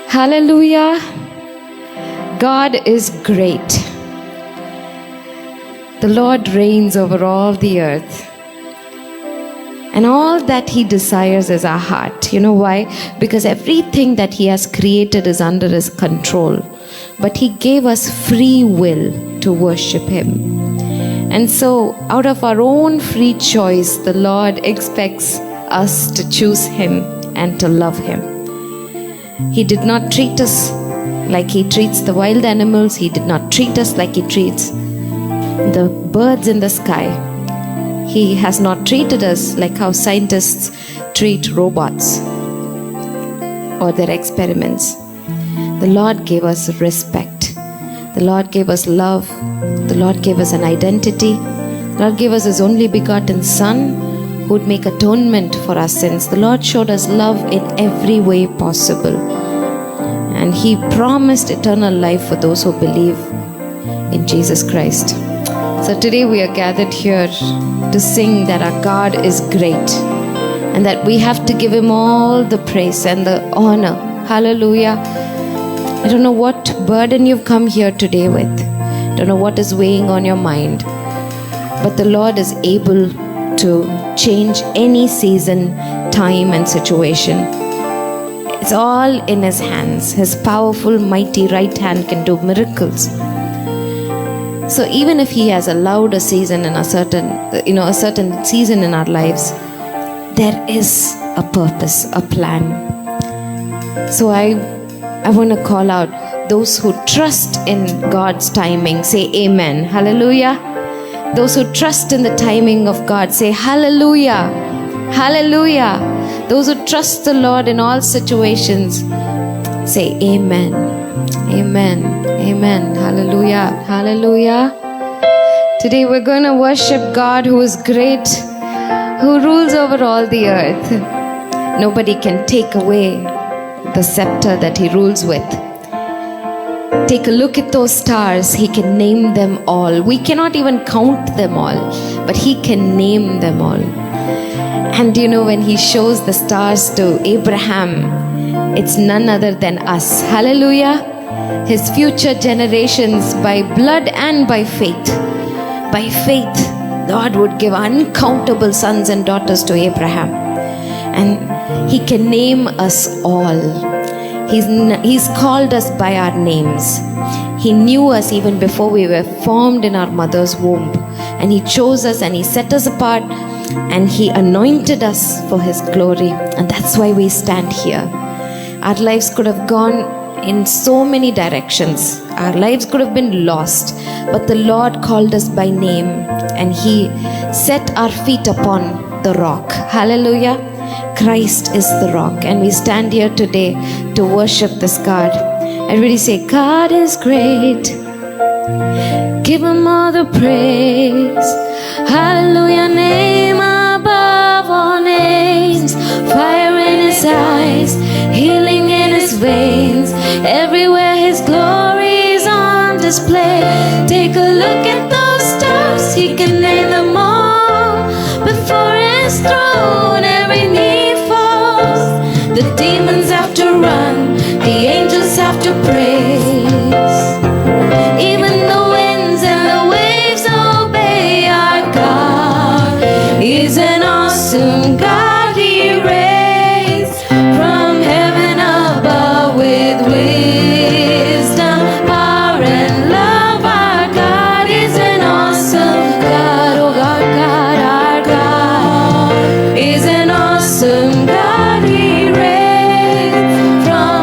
Hallelujah. God is great. The Lord reigns over all the earth. And all that He desires is our heart. You know why? Because everything that He has created is under His control. But He gave us free will to worship Him. And so, out of our own free choice, the Lord expects us to choose Him and to love Him. He did not treat us like He treats the wild animals. He did not treat us like He treats the birds in the sky. He has not treated us like how scientists treat robots or their experiments. The Lord gave us respect. The Lord gave us love. The Lord gave us an identity. The Lord gave us His only begotten Son who would make atonement for our sins. The Lord showed us love in every way possible. And He promised eternal life for those who believe in Jesus Christ. So today we are gathered here to sing that our God is great and that we have to give Him all the praise and the honor. Hallelujah. I don't know what burden you've come here today with. I don't know what is weighing on your mind. But the Lord is able to change any season, time and situation. It's all in His hands. His powerful, mighty right hand can do miracles. So even if He has allowed a season in a certain season in our lives, there is a purpose, a plan. So I want to call out those who trust in God's timing. Say amen. Hallelujah. Those who trust in the timing of God, say hallelujah. Hallelujah. Those who trust the Lord in all situations, say amen. Amen. Amen. Hallelujah. Hallelujah. Today we're going to worship God who is great, who rules over all the earth. Nobody can take away the scepter that He rules with. Take a look at those stars. He can name them all. We cannot even count them all, but He can name them all. And you know, when He shows the stars to Abraham, it's none other than us. Hallelujah. His future generations by blood and by faith. By faith, God would give uncountable sons and daughters to Abraham. And He can name us all. He's called us by our names. He knew us even before we were formed in our mother's womb. And He chose us and He set us apart and He anointed us for His glory. And that's why we stand here. Our lives could have gone in so many directions. Our lives could have been lost. But the Lord called us by name and He set our feet upon the rock. Hallelujah. Christ is the rock, and we stand here today to worship this God. Everybody say, God is great. Give Him all the praise. Hallelujah, name above all names. Fire in His eyes, healing in His veins. Everywhere His glory is on display. Take a look at those stars, He can name them all. Before His throne, every knee falls. The demons have to run, the angels have to praise. Even the winds and the waves obey our God. He's an awesome God, He reigns from heaven above with wisdom, power and love. Our God is an awesome God. Oh God, God, our God is an awesome God. He reigns from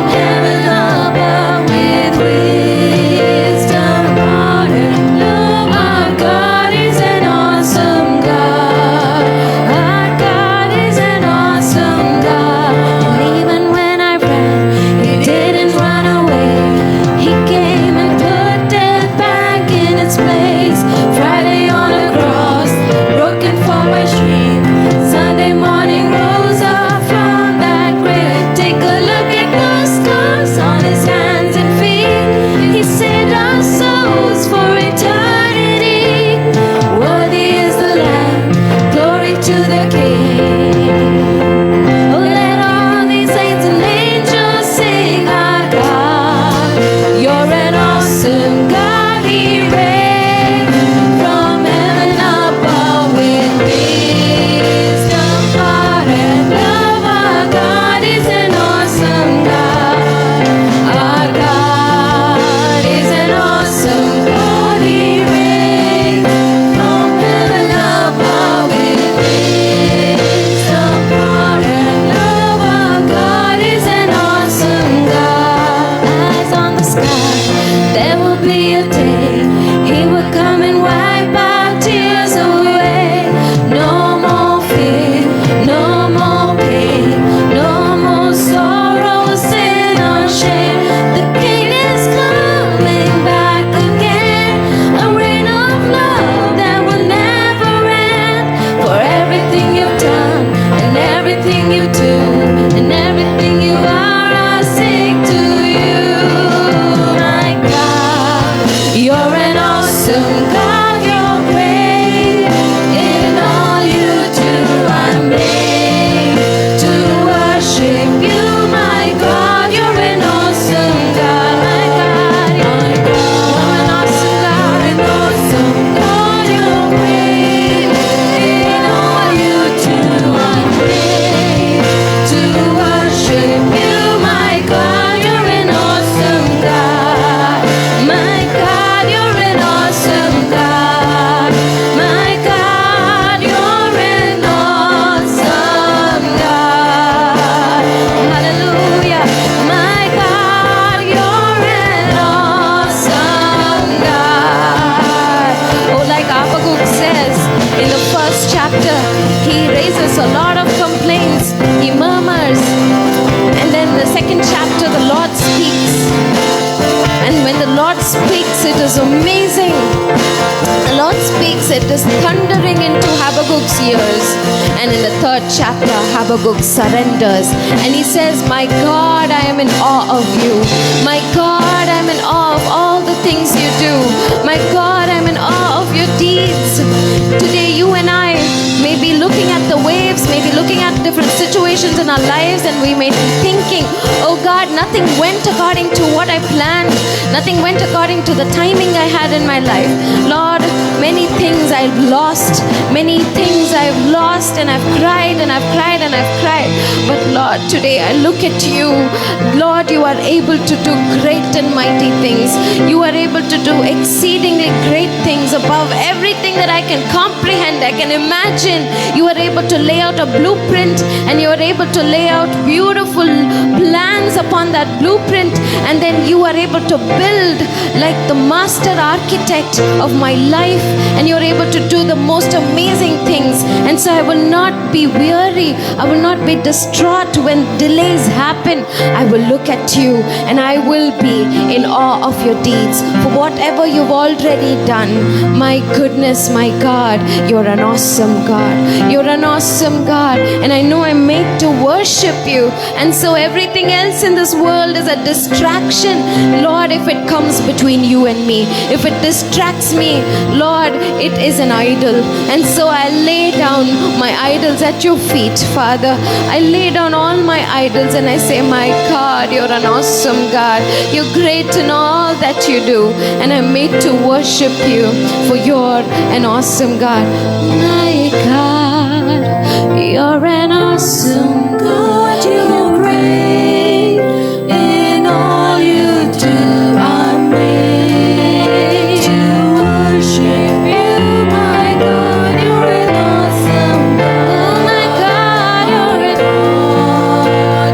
it is thundering into Habakkuk's ears. And in the 3rd chapter, Habakkuk surrenders and he says, my God, I am in awe of you. My God, I am in awe of all the things you do. My God, I am in awe of your deeds. Today, you and I may be looking at the waves, may be looking at different situations in our lives, and we may be thinking, oh God, nothing went according to what I planned. Nothing went according to the timing I had in my life. Lord, many things I've lost. Many things I've lost, and I've cried and I've cried and I've cried. But Lord, today I look at you. Lord, you are able to do great and mighty things. You are able to do exceedingly great things above everything that I can comprehend, I can imagine. You are able to lay out a blueprint, and you are able to lay out beautiful plans upon that blueprint, and then you are able to build like the master architect of my life, and you're able to do the most amazing things. And so I will not be weary, I will not be distraught when delays happen. I will look at you and I will be in awe of your deeds for whatever you've already done. My goodness, my God, you're an awesome God. You're an awesome God, and I know I'm made to worship you. And so everything else in this world is a distraction. Lord, if it comes between you and me, if it distracts me, Lord, it is an idol. And so I lay down my idols at your feet, Father. I lay down all my idols and I say, my God, you're an awesome God. You're great in all that you do, and I'm made to worship you, for you're an awesome God. My God, you're an awesome God. You're great in all you do. I'm made to worship you, my God. You're an awesome God. My God,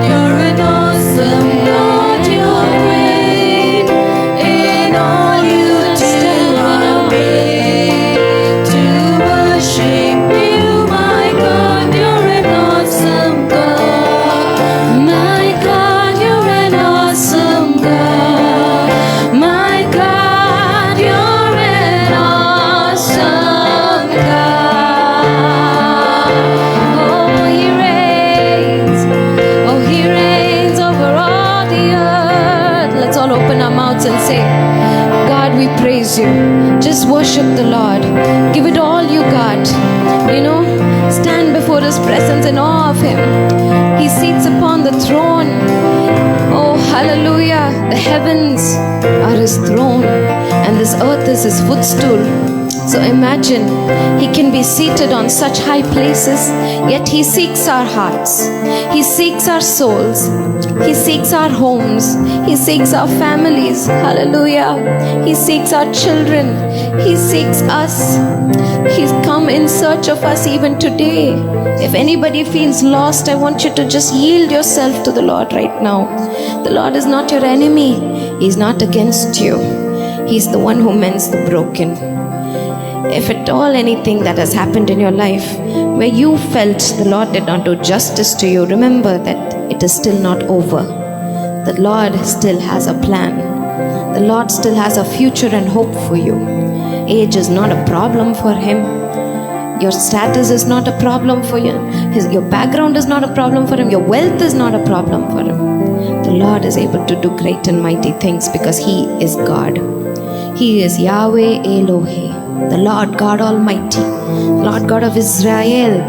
you're an awesome God. You're great in all you do. I'm made to worship you, my God. You're an awesome God. My God, you're an awesome God. My God, you're an awesome God. Oh, He reigns. Oh, He reigns over all the earth. Let's all open our mouths and say, God, we praise you. Just worship the Lord. Give it all you got. Stand before His presence in awe of Him. He sits upon the throne. Oh, hallelujah. The heavens are His throne, and this earth is His footstool. So imagine, He can be seated on such high places, yet He seeks our hearts. He seeks our souls. He seeks our homes. He seeks our families. Hallelujah. He seeks our children. He seeks us. He's come in search of us even today. If anybody feels lost, I want you to just yield yourself to the Lord right now. The Lord is not your enemy. He's not against you. He's the one who mends the broken. If at all anything that has happened in your life where you felt the Lord did not do justice to you, remember that it is still not over. The Lord still has a plan. The Lord still has a future and hope for you. Age is not a problem for Him. Your status is not a problem for you. Your background is not a problem for Him. Your wealth is not a problem for Him. The Lord is able to do great and mighty things because He is God. He is Yahweh Elohim, the Lord God Almighty, Lord God of Israel,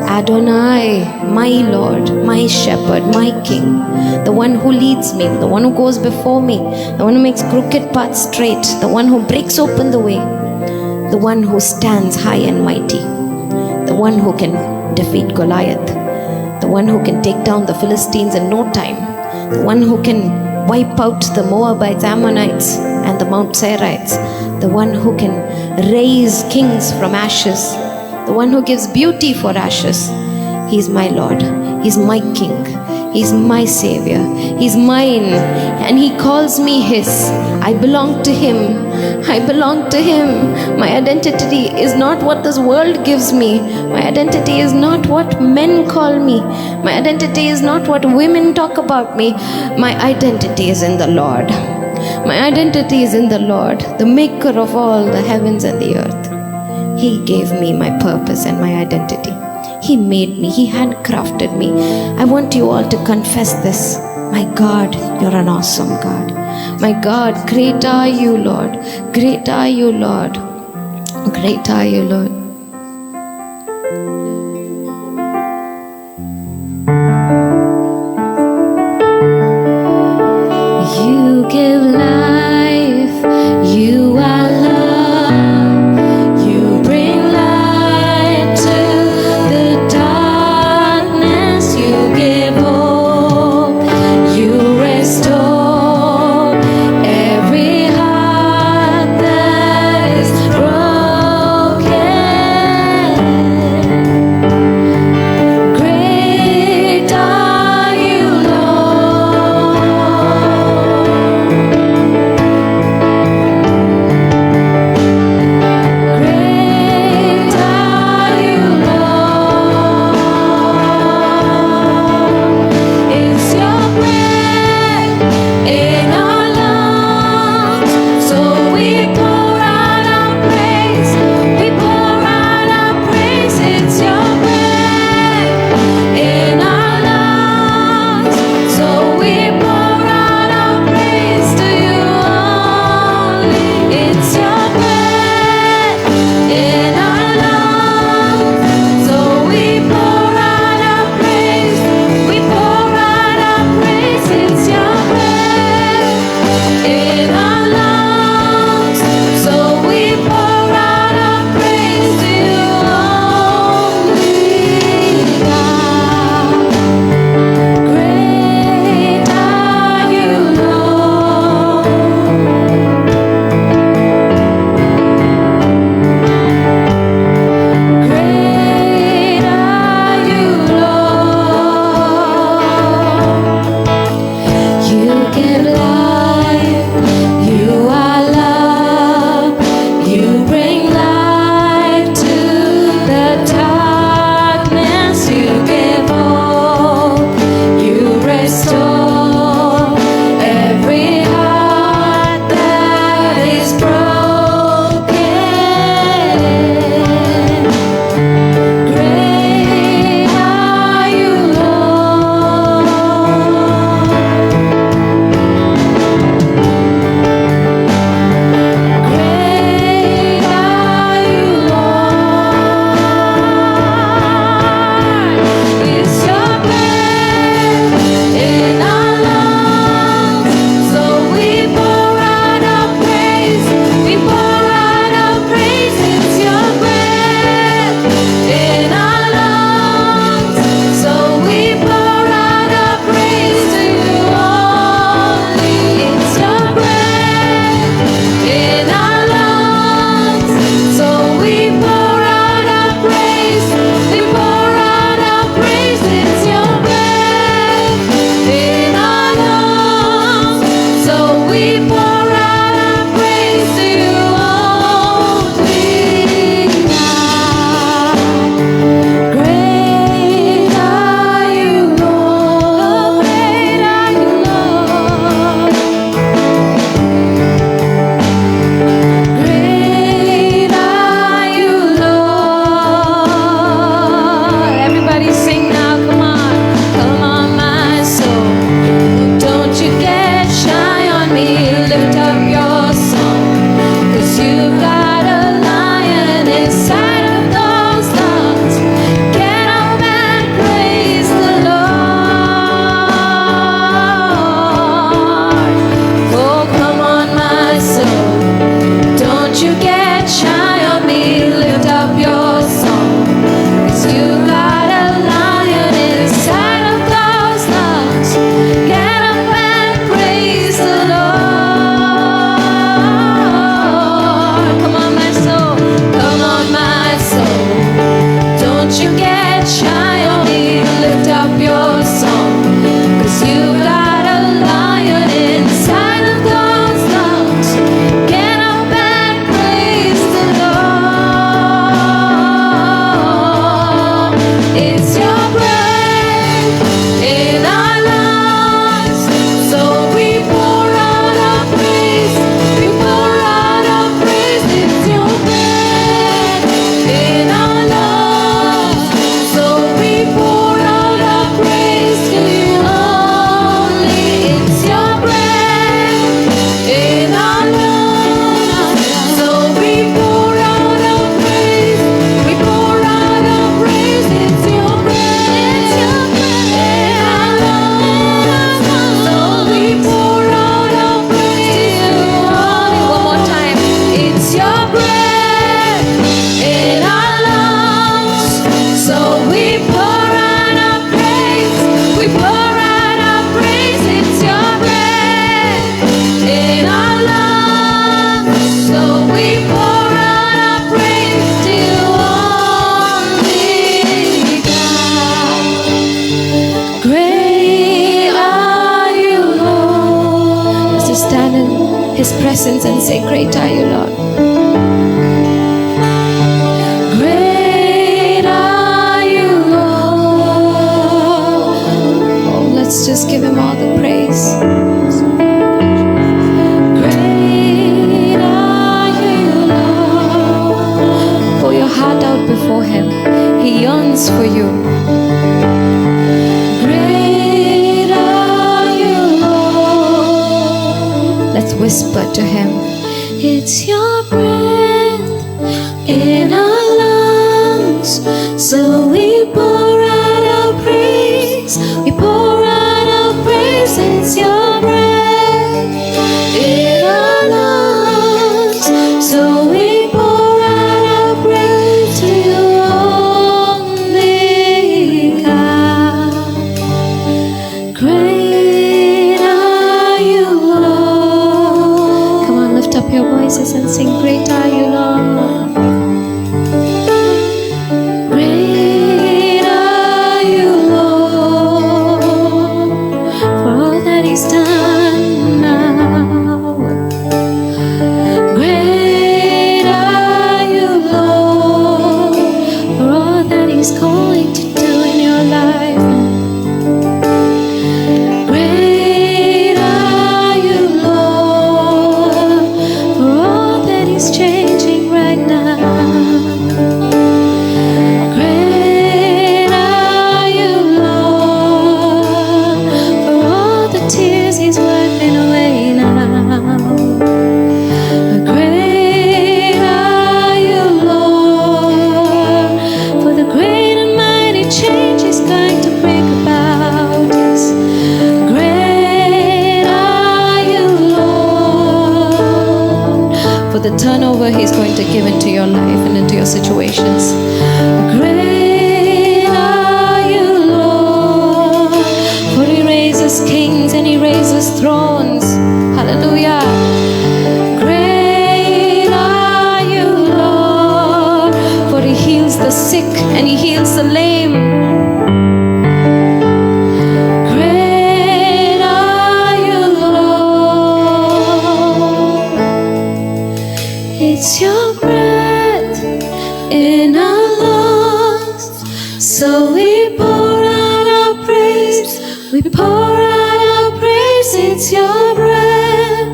Adonai, my Lord, my Shepherd, my King, the one who leads me, the one who goes before me, the one who makes crooked paths straight, the one who breaks open the way, the one who stands high and mighty, the one who can defeat Goliath, the one who can take down the Philistines in no time, the one who can wipe out the Moabites, Ammonites, and the Mount Seirites, the one who can raise kings from ashes, the one who gives beauty for ashes. He's my Lord. He's my King. He's my Savior. He's mine, and He calls me His. I belong to Him. I belong to Him. My identity is not what this world gives me. My identity is not what men call me. My identity is not what women talk about me. My identity is in the Lord. My identity is in the Lord, the maker of all the heavens and the earth. He gave me my purpose and my identity. He made me. He handcrafted me. I want you all to confess this. My God, you're an awesome God. My God, great are you, Lord. Great are you, Lord. Great are you, Lord. You give life. You are love. You bring light to the darkness. You give hope. You restore every heart that is broken. His presence and say, great are you, Lord. Great are you, Lord. Oh, let's just give him all the praise. Great are you, Lord. Pour your heart out before him. He yearns for you. Great are you, Lord. Let's whisper to him. It's your breath in our lungs, so we pour out our praise. We pour out our praise. It's your breath in our lungs, so we pour out our praise to you only, God. Great are you, Lord. Come on, lift up your voices and sing, great are you, Lord. Great are you, Lord, for all that he's done now. Great are you, Lord, for all that he's going to do in your life. Great are you, Lord, for all that he's changing right now. Great are you, Lord, for all the tears he's wiping away now. Great are you, Lord, for the great and mighty change he's going to bring about. Yes. Great are you, Lord, for the turnover he's going to give into your life and into your situations. Great are you, Lord, for he raises kings and he raises thrones. Hallelujah. Great are you, Lord, for he heals the sick and he heals the lame. Great are you, Lord. It's your breath in our lungs, so we pour out our praise. We pour out our praise. It's your breath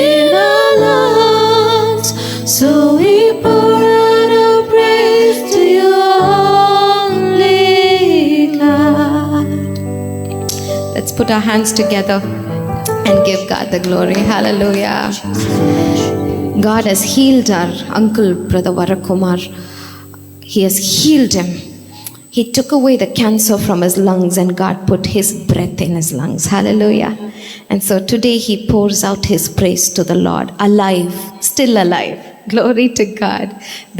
in our lungs, so we pour out our praise to you only, God. Let's put our hands together and give God the glory. Hallelujah. God has healed our uncle, Brother Varakumar. He has healed him. He took away the cancer from his lungs and God put his breath in his lungs. Hallelujah. And so today he pours out his praise to the Lord. Alive, still alive. Glory to God.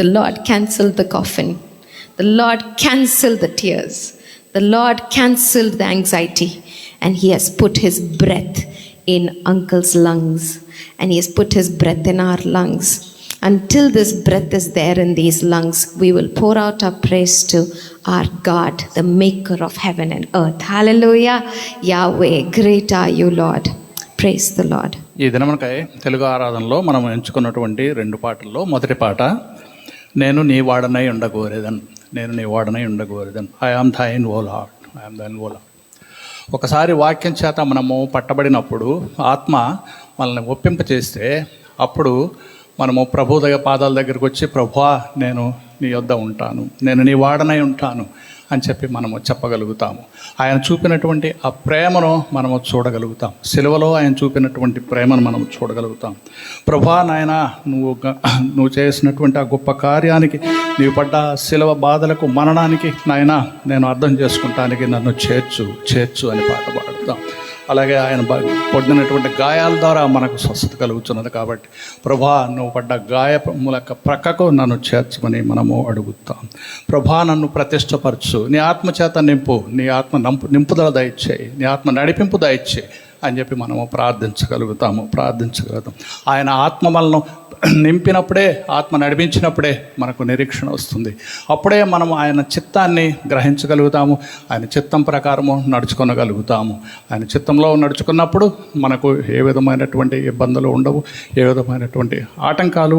The Lord canceled the coffin. The Lord canceled the tears. The Lord canceled the anxiety. And he has put his breath in uncle's lungs. And he has put his breath in our lungs. Until this breath is there in these lungs, we will pour out our praise to our God, the maker of heaven and earth. Hallelujah. Yahweh, great are you, Lord. Praise the Lord. ఈ దినమునకై తెలుగు ఆరాధనలో మనం ఎంచుకున్నటువంటి 2 పాటల్లో మొదటి పాట, నేను నీ వాడనై ఉండగోరేదన్. నేను నీ వాడనై ఉండగోరేదన్. I am thine O Lord, I am thine O Lord. ఒకసారి వాక్యం చేత మనము పట్టబడినప్పుడు, ఆత్మ మనల్ని ఒప్పింపచేస్తే, అప్పుడు మనము ప్రభు పాదాల దగ్గరికి వచ్చి, ప్రభువా నేను నీ యొద్ద ఉంటాను, నేను నీ వాడనై ఉంటాను అని చెప్పి మనము చెప్పగలుగుతాము. ఆయన చూపినటువంటి ఆ ప్రేమను మనము చూడగలుగుతాం. సిలువలో ఆయన చూపినటువంటి ప్రేమను మనం చూడగలుగుతాం. ప్రభువా నాయనా, నువ్వు చేసినటువంటి ఆ గొప్ప కార్యానికి, నీవు పడ్డ సిలువ బాధలకు, మరణానికి నాయనా నేను అర్థం చేసుకుంటానికి నన్ను చేర్చు అని పాట పాడుతాం. అలాగే ఆయన పొందినటువంటి గాయాల ద్వారా మనకు స్వస్థత కలుగుతున్నది. కాబట్టి ప్రభా, నువ్వు పడ్డ గాయములక ప్రక్కకు నన్ను చేర్చమని మనము అడుగుతాం. ప్రభా, నన్ను ప్రతిష్టపరచు, నీ ఆత్మ చేత నింపు, నీ ఆత్మ నింపుదల దయచేయి, నీ ఆత్మ నడిపింపు దయచేయి అని చెప్పి మనము ప్రార్థించగలుగుతాము. ఆయన ఆత్మ మనల్ని నింపినప్పుడే, ఆత్మ నడిపించినప్పుడే మనకు నిరీక్షణ వస్తుంది. అప్పుడే మనం ఆయన చిత్తాన్ని గ్రహించగలుగుతాము, ఆయన చిత్తం ప్రకారము నడుచుకొనగలుగుతాము. ఆయన చిత్తంలో నడుచుకున్నప్పుడు మనకు ఏ విధమైనటువంటి ఇబ్బందులు ఉండవు, ఏ విధమైనటువంటి ఆటంకాలు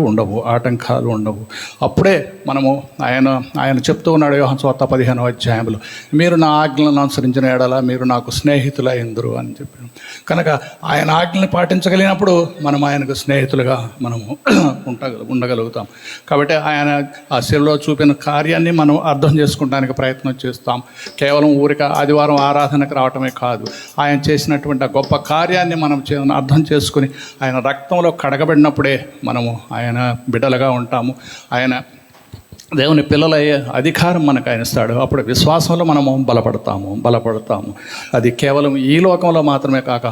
ఉండవు. అప్పుడే మనము ఆయన చెప్తూ ఉన్నాడు యోహాను సువార్త 15వ అధ్యాయంలో, మీరు నా ఆజ్ఞలను అనుసరించిన ఎడల మీరు నాకు స్నేహితులైందురు అని చెప్పాను. కనుక ఆయన ఆజ్ఞల్ని పాటించగలిగినప్పుడు మనం ఆయనకు స్నేహితులుగా మనము ఉండగలుగుతాం. కాబట్టి ఆయన ఆ శిలువలో చూపిన కార్యాన్ని మనం అర్థం చేసుకోవడానికి ప్రయత్నం చేస్తాం. కేవలం ఊరిక ఆదివారం ఆరాధనకు రావటమే కాదు, ఆయన చేసినటువంటి ఆ గొప్ప కార్యాన్ని మనం అర్థం చేసుకుని ఆయన రక్తంలో కడగబడినప్పుడే మనము ఆయన బిడ్డలుగా ఉంటాము. ఆయన దేవుని పిల్లలయ్యే అధికారం మనకు ఆయన ఇస్తాడు. అప్పుడు విశ్వాసంలో మనము బలపడతాము. అది కేవలం ఈ లోకంలో మాత్రమే కాక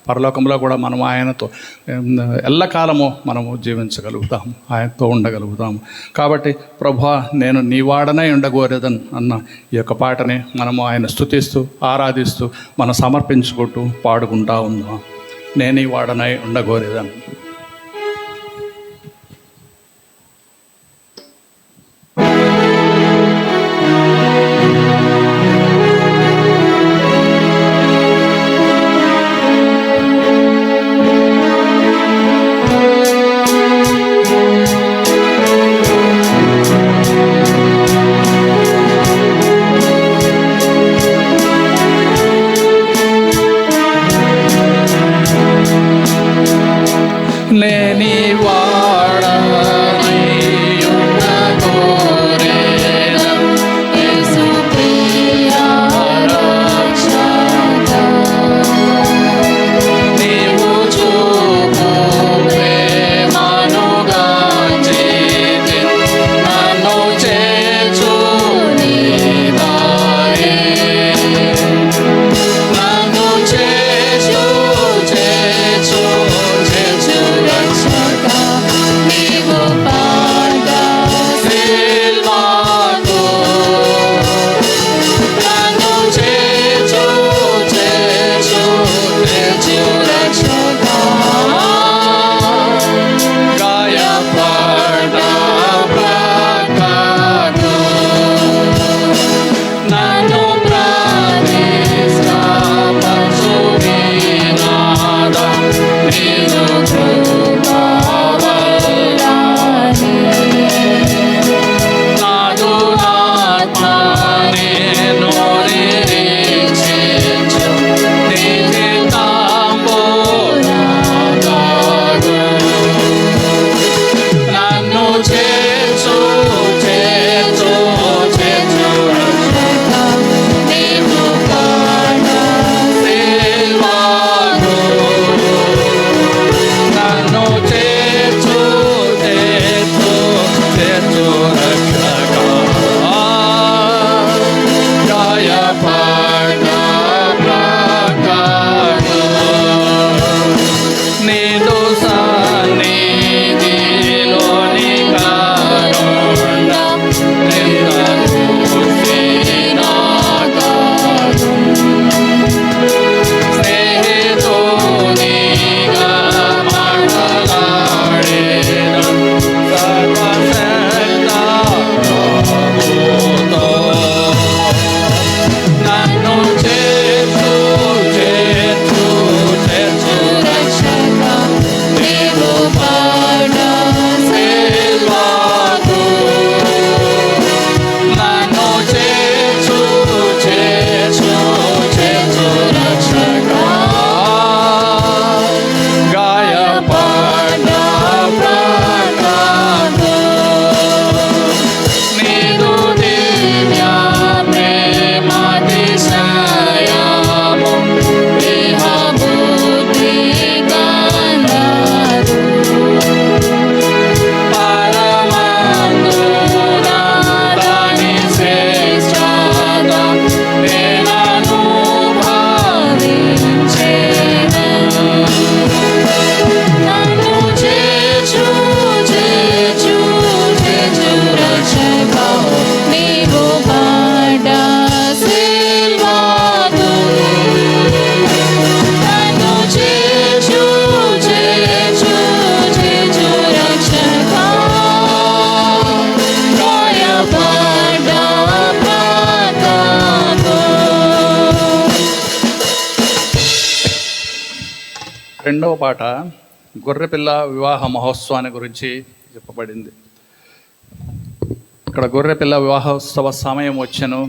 పరలోకంలో కూడా మనం ఆయనతో ఎల్లకాలము మనము జీవించగలుగుతాము, ఆయనతో ఉండగలుగుతాము. కాబట్టి ప్రభువా నేను నీ వాడనై ఉండగోరేదన్ అన్న ఈ యొక్క పాటని మనము ఆయన స్తుతిస్తూ ఆరాధిస్తూ మనం సమర్పించుకుంటూ పాడుకుంటూ ఉందాం. నేను ఈ వాడనై ఉండగోరేదన్. రెండవ పాట గొర్రెపిల్ల వివాహ మహోత్సవాన్ని గురించి చెప్పబడింది. ఇక్కడ గొర్రెపిల్ల వివాహోత్సవ సమయం వచ్చెను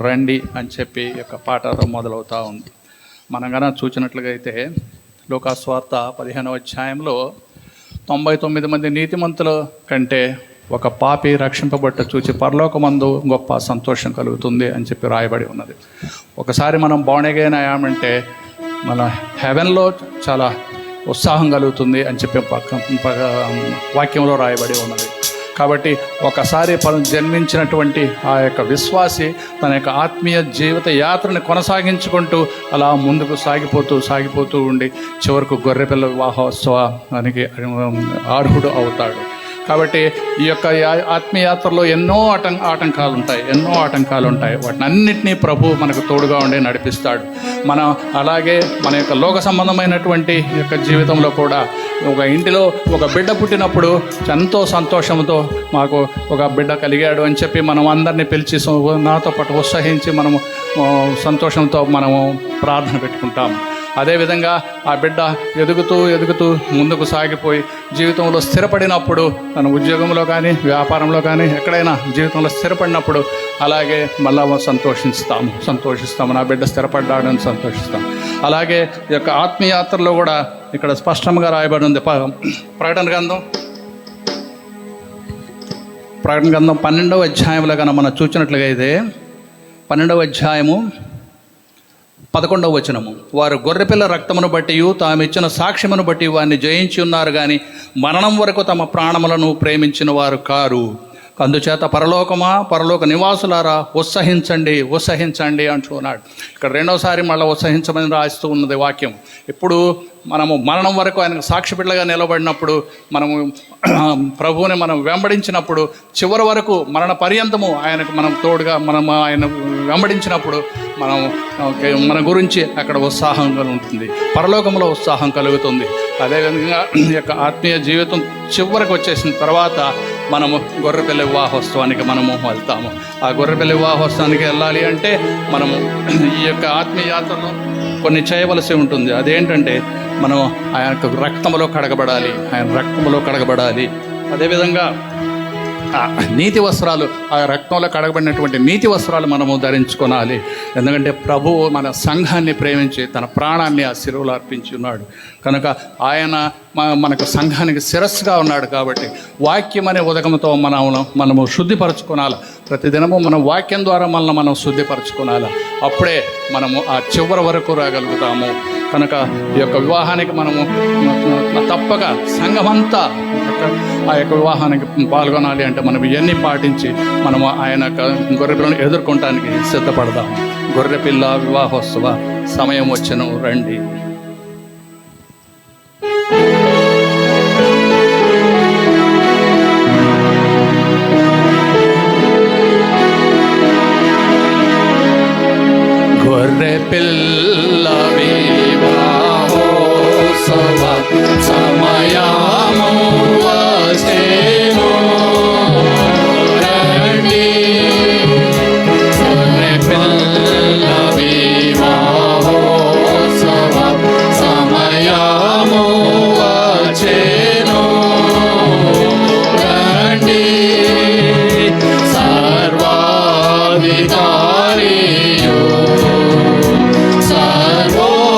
రండి అని చెప్పి యొక్క పాట మొదలవుతూ ఉంది. మనం కనుక చూసినట్లుగా అయితే లూకా సువార్త 15వ అధ్యాయంలో 99 మంది నీతిమంతుల కంటే ఒక పాపి రక్షింపబట్ట చూచి పరలోకమందు గొప్ప సంతోషం కలుగుతుంది అని చెప్పి రాయబడి ఉన్నది. ఒకసారి మనం బోర్న్ అగైన్ అయ్యామంటే మన హెవెన్లో చాలా ఉత్సాహం కలుగుతుంది అని చెప్పి వాక్యంలో రాయబడి ఉన్నది. కాబట్టి ఒకసారి జన్మించినటువంటి ఆ యొక్క విశ్వాసి తన యొక్క ఆత్మీయ జీవిత యాత్రని కొనసాగించుకుంటూ అలా ముందుకు సాగిపోతూ ఉండి చివరకు గొర్రెపిల్ల వివాహోత్సవానికి అర్హుడు అవుతాడు. కాబట్టి ఈ యొక్క ఆత్మీయాత్రలో ఎన్నో ఆటంకాలు ఉంటాయి. వాటిని అన్నింటినీ ప్రభు మనకు తోడుగా ఉండి నడిపిస్తాడు. మనం అలాగే మన యొక్క లోక సంబంధమైనటువంటి యొక్క జీవితంలో కూడా ఒక ఇంటిలో ఒక బిడ్డ పుట్టినప్పుడు ఎంతో సంతోషంతో మాకు ఒక బిడ్డ కలిగాడు అని చెప్పి మనం అందరినీ పిలిచి నాతో పాటు ఉత్సహించి మనము సంతోషంతో మనము ప్రార్థన పెట్టుకుంటాము. అదేవిధంగా ఆ బిడ్డ ఎదుగుతూ ముందుకు సాగిపోయి జీవితంలో స్థిరపడినప్పుడు తన ఉద్యోగంలో కానీ వ్యాపారంలో కానీ ఎక్కడైనా జీవితంలో స్థిరపడినప్పుడు అలాగే మళ్ళా సంతోషిస్తాము నా బిడ్డ స్థిరపడ్డాడని సంతోషిస్తాం. అలాగే ఈ యొక్క ఆత్మీయాత్రలో కూడా ఇక్కడ స్పష్టంగా రాయబడి ఉంది. ప్రకటన గ్రంథం 12వ అధ్యాయంలో కన్నా మనం చూసినట్లుగా అయితే 12వ అధ్యాయము 11వ వచనము, వారు గొర్రెపిల్ల రక్తమును బట్టి తామిచ్చిన సాక్ష్యమును బట్టి వారిని జయించి ఉన్నారు కానీ మరణం వరకు తమ ప్రాణములను ప్రేమించిన వారు కారు. అందుచేత పరలోక నివాసులారా ఉత్సహించండి అంటున్నాడు. ఇక్కడ రెండోసారి మళ్ళీ ఉత్సహించమని రాస్తూ ఉన్నది వాక్యం. ఇప్పుడు మనము మరణం వరకు ఆయనకు సాక్షిపిల్లగా నిలబడినప్పుడు, మనము ప్రభువుని మనం వెంబడించినప్పుడు, చివరి వరకు మరణ పర్యంతము ఆయనకు మనం తోడుగా మనం ఆయన వెంబడించినప్పుడు మన గురించి అక్కడ ఉత్సాహం ఉంటుంది, పరలోకంలో ఉత్సాహం కలుగుతుంది. అదేవిధంగా ఈ యొక్క ఆత్మీయ జీవితం చివరికి వచ్చేసిన తర్వాత మనము గొర్రెపిల్ల వివాహోత్సవానికి మనము వెళ్తాము. ఆ గొర్రెపిల్ల వివాహోత్సవానికి వెళ్ళాలి అంటే మనము ఈ యొక్క ఆత్మీయ యాత్రలో కొన్ని చేయవలసి ఉంటుంది. అదేంటంటే మనం ఆయన రక్తంలో కడగబడాలి. అదేవిధంగా నీతి వస్త్రాలు, ఆ రక్తంలో కడగబడినటువంటి నీతి వస్త్రాలు మనము ధరించుకోవాలి. ఎందుకంటే ప్రభువు మన సంఘాన్ని ప్రేమించి తన ప్రాణాన్ని ఆ శిలువలో అర్పించి ఉన్నాడు కనుక ఆయన మనకు సంఘానికి శిరస్సుగా ఉన్నాడు. కాబట్టి వాక్యం అనే ఉదకంతో మనము శుద్ధిపరచుకోవాలి. ప్రతిదినము మన వాక్యం ద్వారా మనం శుద్ధిపరచుకోవాలి. అప్పుడే మనము ఆ చివరి వరకు రాగలుగుతాము. కనుక ఈ యొక్క వివాహానికి మనము తప్పక సంఘమంతా ఆ యొక్క వివాహానికి పాల్గొనాలి అంటే మనం ఇవన్నీ పాటించి మనము ఆయన గొర్రెపిల్లను ఎదుర్కొనడానికి సిద్ధపడదాము. గొర్రెపిల్ల వివాహోత్సవ సమయం వచ్చెను రండి. గొర్రెపిల్ల వివాహోత్సవ సమయము వచ్చెను రండి. గొర్రెపిల్ల వివాహోత్సవ సమయము వచ్చెను రండి. సర్వాధికారియు సర్వోన్నతుడైన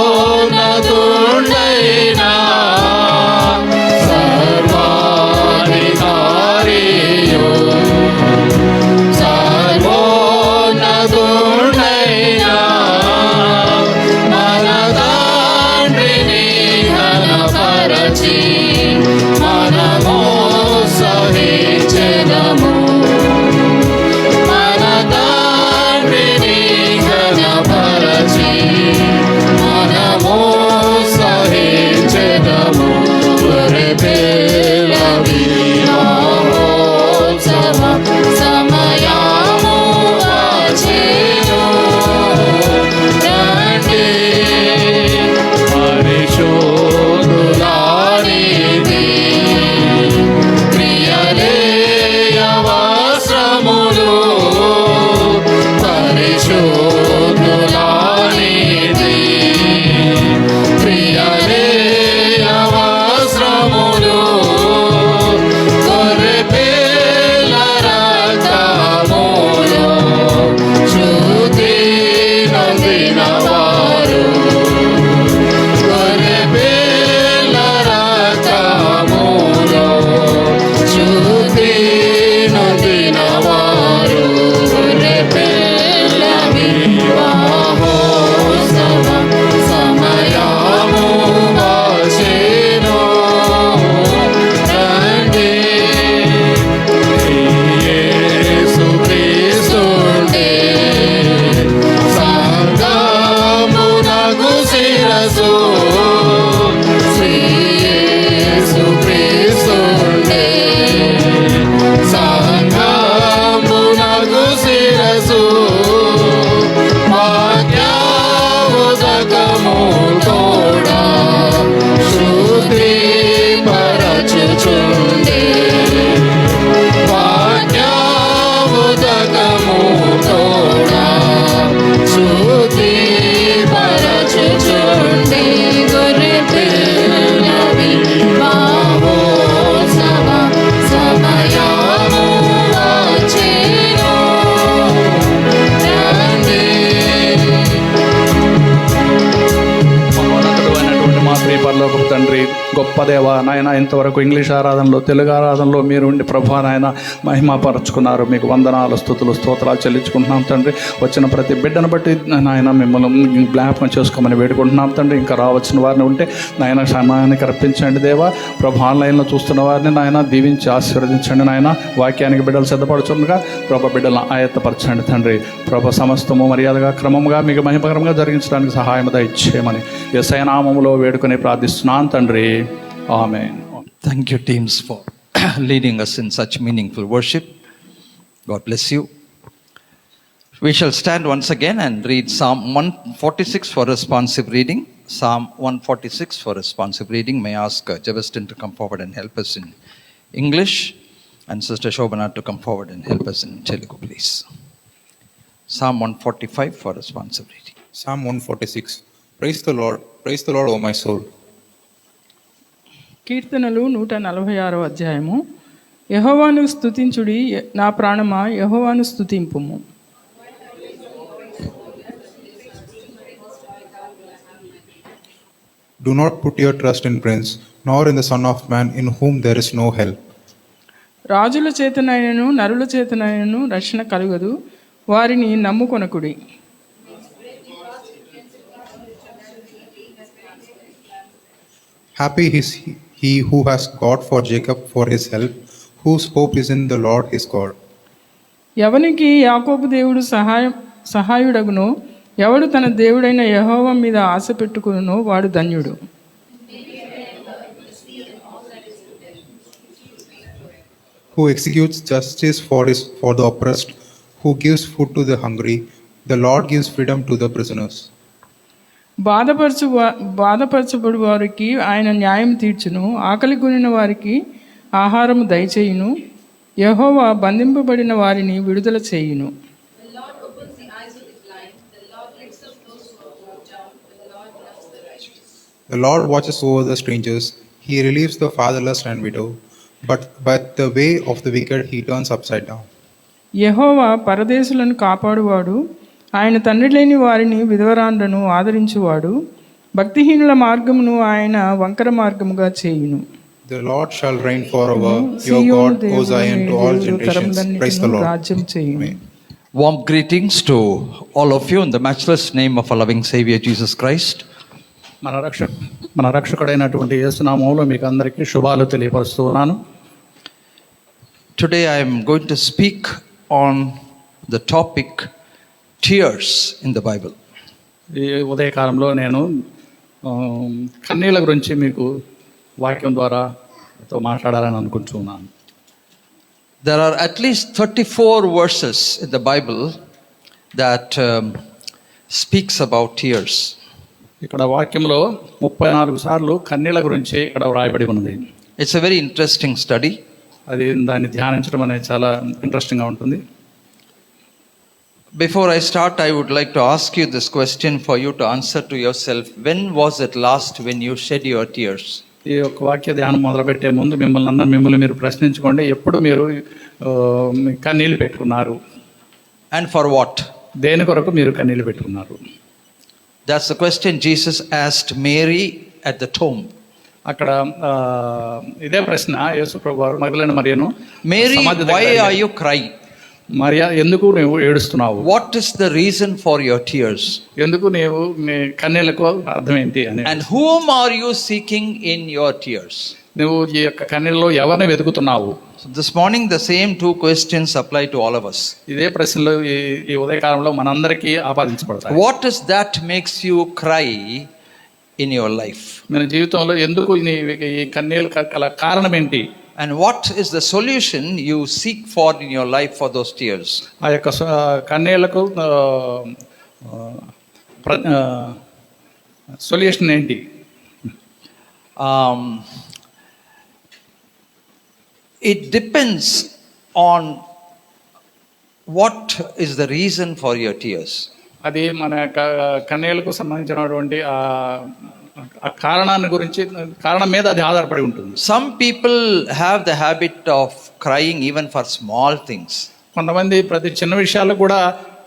శిరసు శ్రీ యేసు క్రీస్తుండే సంఘమునకు శిరసు వాక్యముదకము తోడా శృతి పరచుచుండే వాక్యముదకము తోడా శృతి పరచుచుండే గొర్రె పిల్లవి మహోత్సవ సమయము వచ్చెను రండి. మహోన్నతుడు అయినటువంటి మా ప్రియ పరలోకపు తండ్రి, గొప్ప దేవ నాయన, ఇంతవరకు ఇంగ్లీష్ ఆరాధనలో, తెలుగు ఆరాధనలో మీరు ఉండి ప్రభా నాయన మహిమపరుచుకున్నారు. మీకు వందనాలు, స్తుతులు, స్తోత్రాలు చెల్లించుకుంటున్నాం తండ్రి. వచ్చిన ప్రతి బిడ్డను బట్టి నాయన మిమ్మల్ని జ్ఞాపకం చేసుకోమని వేడుకుంటున్నాం తండ్రి. ఇంకా రావచ్చిన వారిని ఉంటే నాయన సమయానికి అర్పించండి దేవా. ప్రభా ఆన్లైన్లో చూస్తున్న వారిని నాయన దీవించి ఆశీర్వదించండి నాయన. వాక్యానికి బిడ్డలు సిద్ధపడుతుండగా ప్రభా బిడ్డలను ఆయత్తపరచండి తండ్రి. ప్రభా సమస్తము మర్యాదగా క్రమముగా మీకు మహిమకరంగా జరిగించడానికి సహాయం దయచేయమని యేసయ్య నామములో వేడుకొని ప్రార్థిస్తున్నాను తండ్రి. ఆమేన్. Thank you, teams, for leading us in such meaningful worship. God bless you. We shall stand once again and read Psalm 146 for responsive reading. Psalm 146 for responsive reading. May I ask Jevestin to come forward and help us in English, and Sister Shobana to come forward and help us in Telugu, please. Psalm 145 for responsive reading. Psalm 146. Praise the Lord, O my soul. కీర్తనలు 146వ అధ్యాయము. యెహోవాను స్తుతించుడి నా ప్రాణమా, యెహోవాను స్తుతింపుము. Do not put your trust in prince, nor in the Son of Man, in whom there is no help. రాజుల చేతనైనను నరుల చేతనైనను రక్షణ కలుగదు, వారిని నమ్ముకొనకుడి. Happy is he who has God for Jacob for his help, whose hope is in the Lord his God. ఎవనికి యాకోబు దేవుడు సహాయుడగునో, ఎవడు తన దేవుడైన యెహోవా మీద ఆశ పెట్టుకునో వాడు ధన్యుడు. Who executes justice for the oppressed, who gives food to the hungry, the Lord gives freedom to the prisoners. బాధపరచబడు వారికి ఆయన న్యాయం తీర్చును, ఆకలి కొనిన వారికి ఆహారము దయచేయును. యెహోవా బంధింపబడిన వారిని విడుదల చేయును. The Lord watches over the strangers, he relieves the fatherless and widow, but the way of the wicked he turns upside down. యెహోవా పరదేశులను కాపాడువాడు, ఆయన తండ్రి లేని వారిని విధవరాండ్రను ఆదరించువాడు. భక్తిహీనుల మార్గమును ఆయన వంకర మార్గముగా చేయును. The Lord shall reign forever, your God, O Zion, to all generations. Praise the Lord. రాజ్యం చేయును. Amen. Warm greetings to all of you in the matchless name of our loving Savior Jesus Christ. మన రక్షకుడైనటువంటి యేసునామములో మీకు అందరికీ శుభాలు తెలియపరుస్తున్నాను. Today I am going to speak on the topic tears in the Bible. ఈ ఉదయకాలంలో నేను కన్నీళ్ళ గురించి మీకు వాక్యం ద్వారా మాట్లాడాలని అనుకుంటున్నాను. There are at least 34 verses in the Bible that speaks about tears. ఇక్కడ వాక్యంలో 34 సార్లు కన్నీళ్ళ గురించి ఇక్కడ వ్రాయబడి ఉన్నది. It's a very interesting study. అది దాన్ని ధ్యానించడం అనేది చాలా ఇంట్రెస్టింగ్గా ఉంటుంది. Before I start, I would like to ask you this question for you to answer to yourself. When was it last when you shed your tears? ఈ యొక్క వాక్య ధ్యానం మొదలుపెట్టే ముందు మిమ్మల్ని మీరు ప్రశ్నించుకోండి, ఎప్పుడు మీరు కన్నీళ్ళు పెట్టుకున్నారు? And for what? దేని కొరకు మీరు కన్నీళ్ళు పెట్టుకున్నారు? That's the question Jesus asked Mary at the tomb. అక్కడ ఇదే ప్రశ్న యేసు ప్రభువారు మగ్దలేనే మరియను, Mary, why are you crying? Mariya, ఎందుకు నువ్వు ఏడుస్తున్నావు? What is the reason for your tears? ఎందుకు నీవు నీ కన్నీళ్లకు అర్థం ఏంటి అని. And whom are you seeking in your tears? నువ్వు ఈ యొక్క కన్నీళ్ళలో ఎవరిని వెతుకుతున్నావు? So this morning the same two questions apply to all of us. ఇదే ప్రశ్నలు ఈ ఉదయకాలంలో మనందరికీ ఆపాదించబడతాయి. What is that makes you cry in your life? మన జీవితంలో ఎందుకు ఈ కన్నీళ్ళు కల కారణం ఏంటి? And what is the solution you seek for in your life for those tears? ఆ యొక్క కన్నీళ్లకు సొల్యూషన్ ఏంటి? It depends on what is the reason for your tears. అది మన కన్నీళ్లకు సంబంధించినటువంటి ఆ కారణాన్ని గురించి, కారణం మీద అది ఆధారపడి ఉంటుంది. Some people have the habit of crying even for small things. కొంతమంది ప్రతి చిన్న విషయాలు కూడా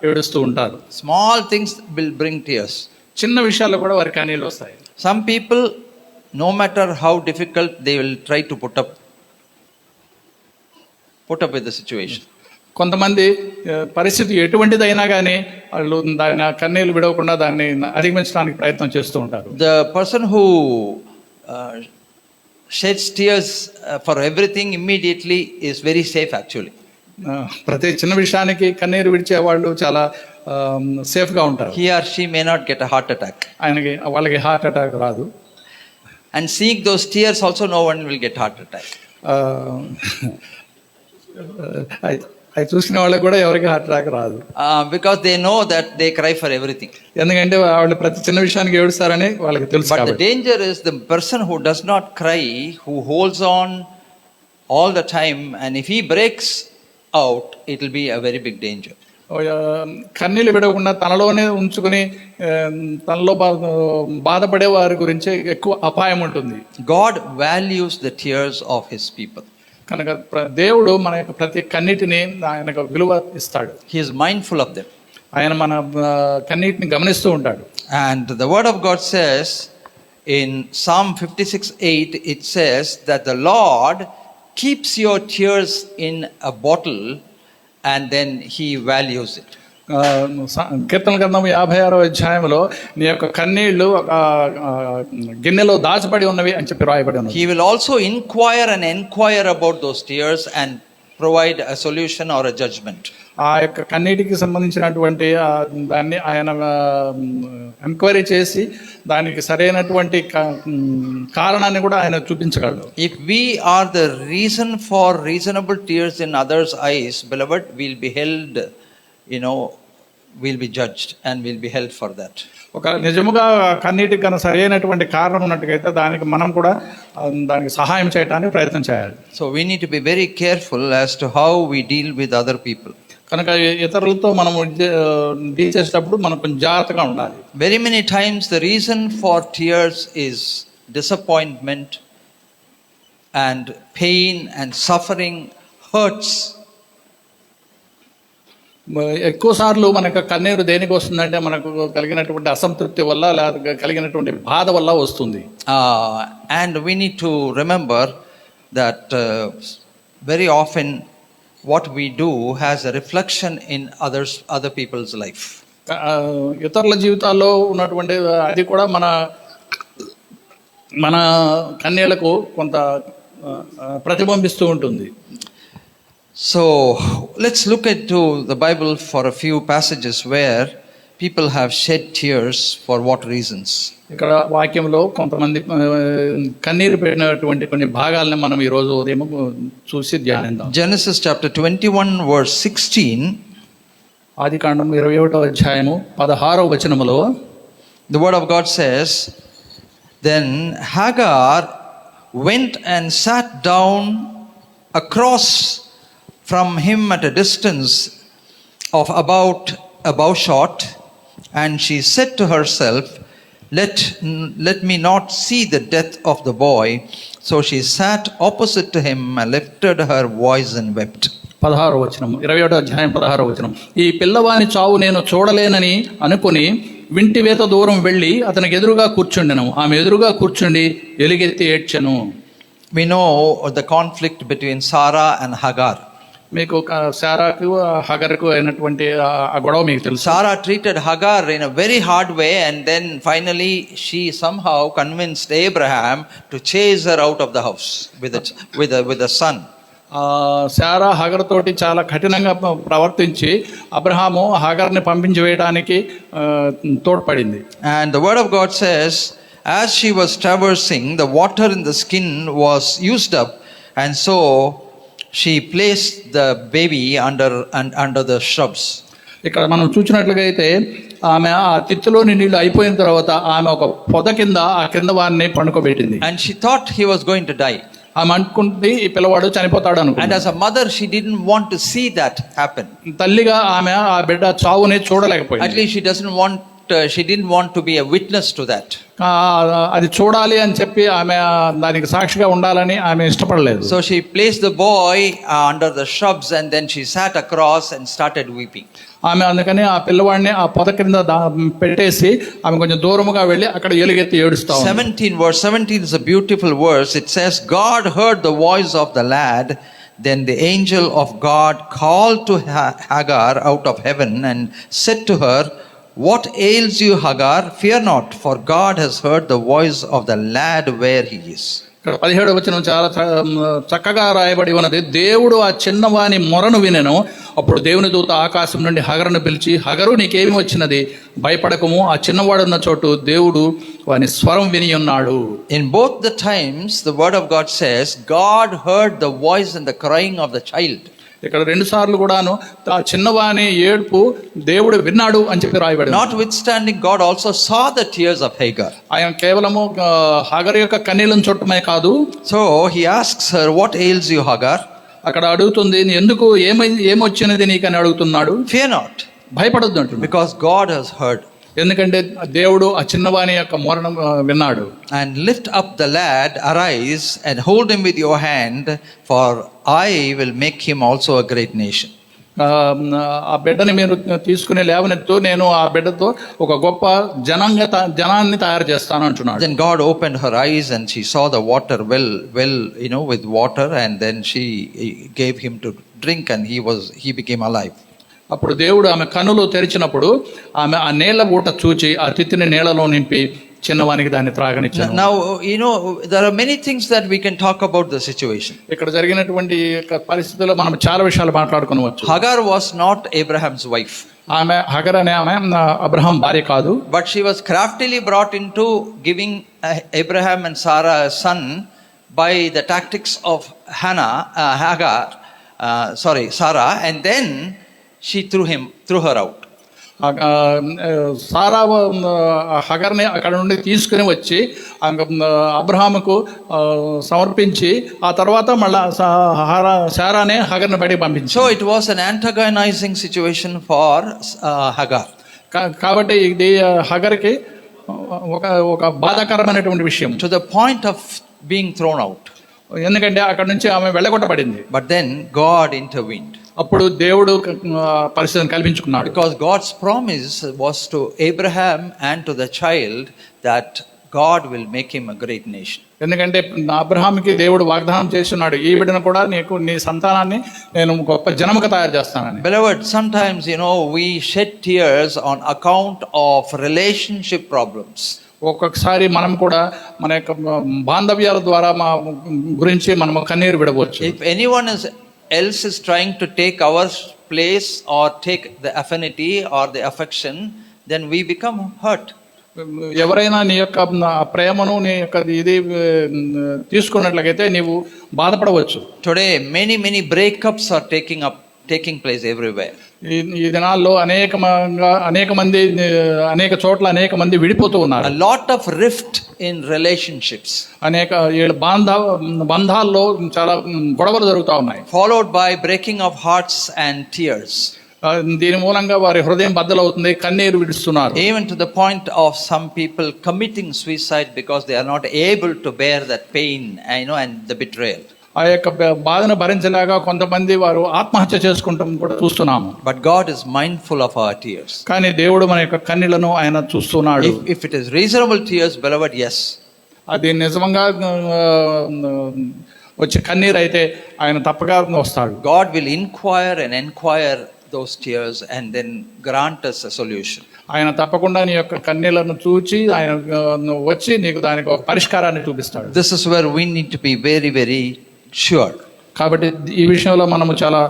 ఏడుస్తూ ఉంటారు. Small things will bring tears. చిన్న విషయాల్లో కూడా వారి కన్నీళ్ళు వస్తాయి. Some people, no matter how difficult, they will try to put up with the situation. కొంతమంది పరిస్థితి ఎటువంటిదైనా కానీ వాళ్ళు దాని కన్నీళ్ళు విడవకుండా దాన్ని అధిగమించడానికి ప్రయత్నం చేస్తూ ఉంటారు. The person who sheds tears for everything immediately is very safe actually. ప్రతి చిన్న విషయానికి కన్నీరు విడిచే వాళ్ళు చాలా సేఫ్గా ఉంటారు. He or she may not get a heart attack. వాళ్ళకి హార్ట్ అటాక్ రాదు. And seeing those tears also, no one will get heart attack. అవి చూసిన వాళ్ళకి కూడా ఎవరికి హార్ట్ అటాక్ రాదు. Because they know that they cry for everything. ఎందుకంటే వాళ్ళు ప్రతి చిన్న విషయానికి ఏడుస్తారని వాళ్ళకి తెలుసు. But the danger is the person who does not cry, who holds on all the time, and if he breaks out, it will be a very big danger. కన్నీళ్ళు విడవకుండా తనలోనే ఉంచుకుని తనలో బాధపడే వారి గురించి ఎక్కువ అపాయం ఉంటుంది. God values the tears of his people. కనుక దేవుడు మన యొక్క ప్రతి కన్నీటిని ఆయనకు విలువ ఇస్తాడు. He is mindful of them. ఆయన మన కన్నీటిని గమనిస్తూ ఉంటాడు. And the word of God says in Psalm 56:8, it says that the Lord keeps your tears in a bottle and then he values it. కీర్తన గ్రంథం 56వ అధ్యాయంలో నీ యొక్క కన్నీళ్లు గిన్నెలో దాచబడి ఉన్నవి అని చెప్పి రాయబడి ఉన్నది. He will also inquire about those tears and provide a solution or a judgment. ఆ యొక్క కన్నీటికి సంబంధించినటువంటి దాన్ని ఆయన ఎంక్వైరీ చేసి దానికి సరైనటువంటి కారణాన్ని కూడా ఆయన చూపించగలడు. If we are the reason for reasonable tears in others' eyes, beloved, we'll be held, we'll be judged and we'll be held for that. ఒక నిజముగా కన్నీటికి కన్నా సరైనటువంటి కారణం ఉన్నట్టుగైతే దానికి మనం కూడా దానికి సహాయం చేయడానికి ప్రయత్నం చేయాలి. So we need to be very careful as to how we deal with other people. కనుక ఇతరులతో మనం డీల్ చేసేటప్పుడు మనం కొంచెం జాగ్రత్తగా ఉండాలి. Very many times the reason for tears is disappointment and pain and suffering hurts. ఎక్కువ సార్లు మనకు కన్నీరు దేనికి వస్తుందంటే మనకు కలిగినటువంటి అసంతృప్తి వల్ల లేదా కలిగినటువంటి బాధ వల్ల వస్తుంది. And we need to remember that very often what we do has a reflection in other people's life. ఇతరుల జీవితాల్లో ఉన్నటువంటి అది కూడా మన కన్నీళ్లకు కొంత ప్రతిబింబిస్తూ ఉంటుంది. So let's look into the Bible for a few passages where people have shed tears for what reasons. ఇక్కడ వాక్యంలో కొంతమంది కన్నీరు పెట్టినటువంటి కొన్ని భాగాలను మనం ఈ రోజు ఉదయం చూసి ధ్యానిద్దాం. Genesis chapter 21 verse 16. ఆదికాండం 21వ అధ్యాయము 16వ వచనములో the word of God says, then Hagar went and sat down across from him at a distance of about a bow shot, and she said to herself, let me not see the death of the boy. So she sat opposite to him and lifted her voice and wept. 16వ వచనం 21వ అధ్యాయం 16వ వచనం. ఈ పిల్లవాని చావు నేను చూడలేనని అనుకుని వింటివేత దూరం వెళ్ళి అతనికి ఎదురుగా కూర్చుండెను. ఆమె ఎదురుగా కూర్చుండి ఎలుగెత్తి ఏడ్చెను. We know the conflict between Sarah and Hagar. మీకు సారాకు హగర్కు అయినటువంటి ఆ గొడవ మీకు తెలుసు. Sarah treated Hagar in a very hard way, and then finally she somehow convinced Abraham to chase her out of the house with a son. Sarah Hagar తోటి చాలా కఠినంగా ప్రవర్తించి అబ్రహాము హగర్ని పంపించి వేయడానికి తోడ్పడింది. And the word of God says, As she was traversing, the water in the skin was used up, and so she placed the baby under the shrubs. ఇక్కడ మనం చూసినట్లుగా అయితే ఆమె ఆ తిత్తులోని నీళ్లు అయిపోయిన తర్వాత ఆమె ఒక పొద కింద ఆ కింద వారిని పండుకోబెట్టింది. And she thought he was going to die. ఆమె అనుకుంటే ఈ పిల్లవాడు చనిపోతాడు And అనుకుంది. as a mother, she didn't want to see that happen. తల్లిగా ఆమె ఆ బిడ్డ చావుని At చూడలేకపోయింది. least she didn't want to be a witness to that. అది చూడాలి అని చెప్పి ఆమె దానికి సాక్షిగా ఉండాలని ఆమె ఇష్టపడలేదు. So she placed the boy under the shrubs, and then she sat across and started weeping. ఆమె అందుకని ఆ పిల్లవాడిని ఆ పొద కింద పెట్టేసి ఆమె కొంచెం దూరముగా వెళ్ళి అక్కడ ఎలుగెత్తి ఏడుస్తా ఉంది. Verse 17 is a beautiful verse. It says, God heard the voice of the lad. Then the angel of God called to Hagar out of heaven and said to her, what ails you, Hagar? Fear not, for God has heard the voice of the lad where he is. ఇక్కడ 17వ వచనం చాలా చక్కగా రాయబడి ఉన్నది. దేవుడు ఆ చిన్నవాని మొరను వినెను. అప్పుడు దేవుని దూత ఆకాశం నుండి హగరును పిలిచి, హగరు నీకేమి వచ్చినది, భయపడకము, ఆ చిన్నవాడున్న చోటు దేవుడు వాని స్వరం విని ఉన్నాడు. In both the times, the word of God says, God heard the voice and the crying of the child. ఇక్కడ 2 సార్లు కూడాను ఆ చిన్నవాని ఏడుపు దేవుడు విన్నాడు అని చెప్పి రాయబడింది. Notwithstanding, God also saw the tears of Hagar. ఆయన కేవలము హగరు యొక్క కన్నీళ్ళను చూడటమే కాదు. So he asks her, what ails you, Hagar? అక్కడ అడుగుతుంది, ఎందుకు ఏమొచ్చినది నీకని అడుగుతున్నాడు. Fear not, భయపడొద్దు అంటున్నాడు. because God has heard. ఎందుకంటే దేవుడు ఆ చిన్నవాని యొక్క మొరను విన్నాడు. And lift up the lad, arise and hold him with your hand, for I will make him also a great nation. ఆ బిడ్డని మీరు తీసుకుని లేవనెత్తు, నేను ఆ బిడ్డతో ఒక గొప్ప జనాన్ని తయారు చేస్తాను అంటున్నాడు. Then God opened her eyes and she saw the water well, with water, and then she gave him to drink, and he became alive. అప్పుడు దేవుడు ఆమె కన్నులు తెరిచినప్పుడు ఆమె ఆ నీళ్ల ఊట చూచి ఆ తిత్తిని నీళ్లలో నింపి చిన్నవానికి దాన్ని త్రాగనిచ్చాడు. Now, there are many things that we can talk about the situation. ఇక్కడ జరిగినటువంటి పరిస్థితుల్లో మనం చాలా విషయాలు మాట్లాడుకోవచ్చు. Hagar was not Abraham's wife. ఆమె హగర్ అనే ఆమె అబ్రహాం భార్య కాదు. But she was craftily brought into giving Abraham and Sarah a son by the tactics of Sarah, and then she threw her out. సారా హగర్ని అక్కడ నుండి తీసుకుని వచ్చి అబ్రహాముకు సమర్పించి ఆ తర్వాత మళ్ళా సారానే హగర్ని బయటికి పంపించి. So it was an antagonizing situation for Hagar. కాబట్టి ఇది హగర్కి ఒక బాధాకరమైనటువంటి విషయం. To the point of being thrown out. ఎందుకంటే అక్కడ నుంచి ఆమె వెళ్ళగొట్టబడింది. But then God intervened. అప్పుడు దేవుడు పరిస్థితిని కల్పించుకున్నాడు. Because God's promise was to Abraham and to the child that God will make him a great nation. ఎందుకంటే అబ్రహాంకి దేవుడు వాగ్దానం చేస్తున్నాడు, ఈ బిడ్డను కూడా నీ సంతానాన్ని నేను గొప్ప జనముగా తయారు చేస్తానని. Beloved, sometimes we shed tears on account of relationship problems. ఒక్కొక్కసారి మనం కూడా మన యొక్క బాంధవ్యాల ద్వారా మా గురించి మనము కన్నీరు విడవచ్చు. If anyone else is trying to take our place or take the affinity or the affection, then we become hurt. ఎవరైనా నీ యొక్క ప్రేమను నీ యొక్క ఇది తీసుకున్నట్లయితే నీవు బాధపడవచ్చు. Today many breakups are taking place everywhere. ఈ దినాల్లో అనేక చోట్ల అనేక మంది విడిపోతూ ఉన్నారు. A lot of rift in relationships. అనేక బంధాల్లో చాలా గొడవలు జరుగుతూ ఉన్నాయి. Followed by breaking of hearts and tears. దీని మూలంగా వారి హృదయం బద్దలవుతుంది, కన్నీరు విడుస్తున్నారు. Even to the point of some people committing suicide because they are not able to bear that pain, and the betrayal. ఆ యొక్క బాధను భరించలేక కొంతమంది వారు ఆత్మహత్య చేసుకుంటాం కూడా చూస్తున్నాము. But God is mindful of our tears. కానీ దేవుడు మన యొక్క కన్నీళ్లను ఆయన చూస్తున్నాడు. If it is reasonable tears, beloved, yes. అది నిజంగా వచ్చే కన్నీరు అయితే ఆయన తప్పగా వస్తాడు. God will inquire those tears and then grant us a solution. ఆయన తప్పకుండా నీ యొక్క కన్నీళ్లను చూచి ఆయన వచ్చి నీకు దానికి ఒక పరిష్కారాన్ని చూపిస్తాడు. This is where we need to be very, very sure. కాబట్టి ఈ విషయంలో మనము చాలా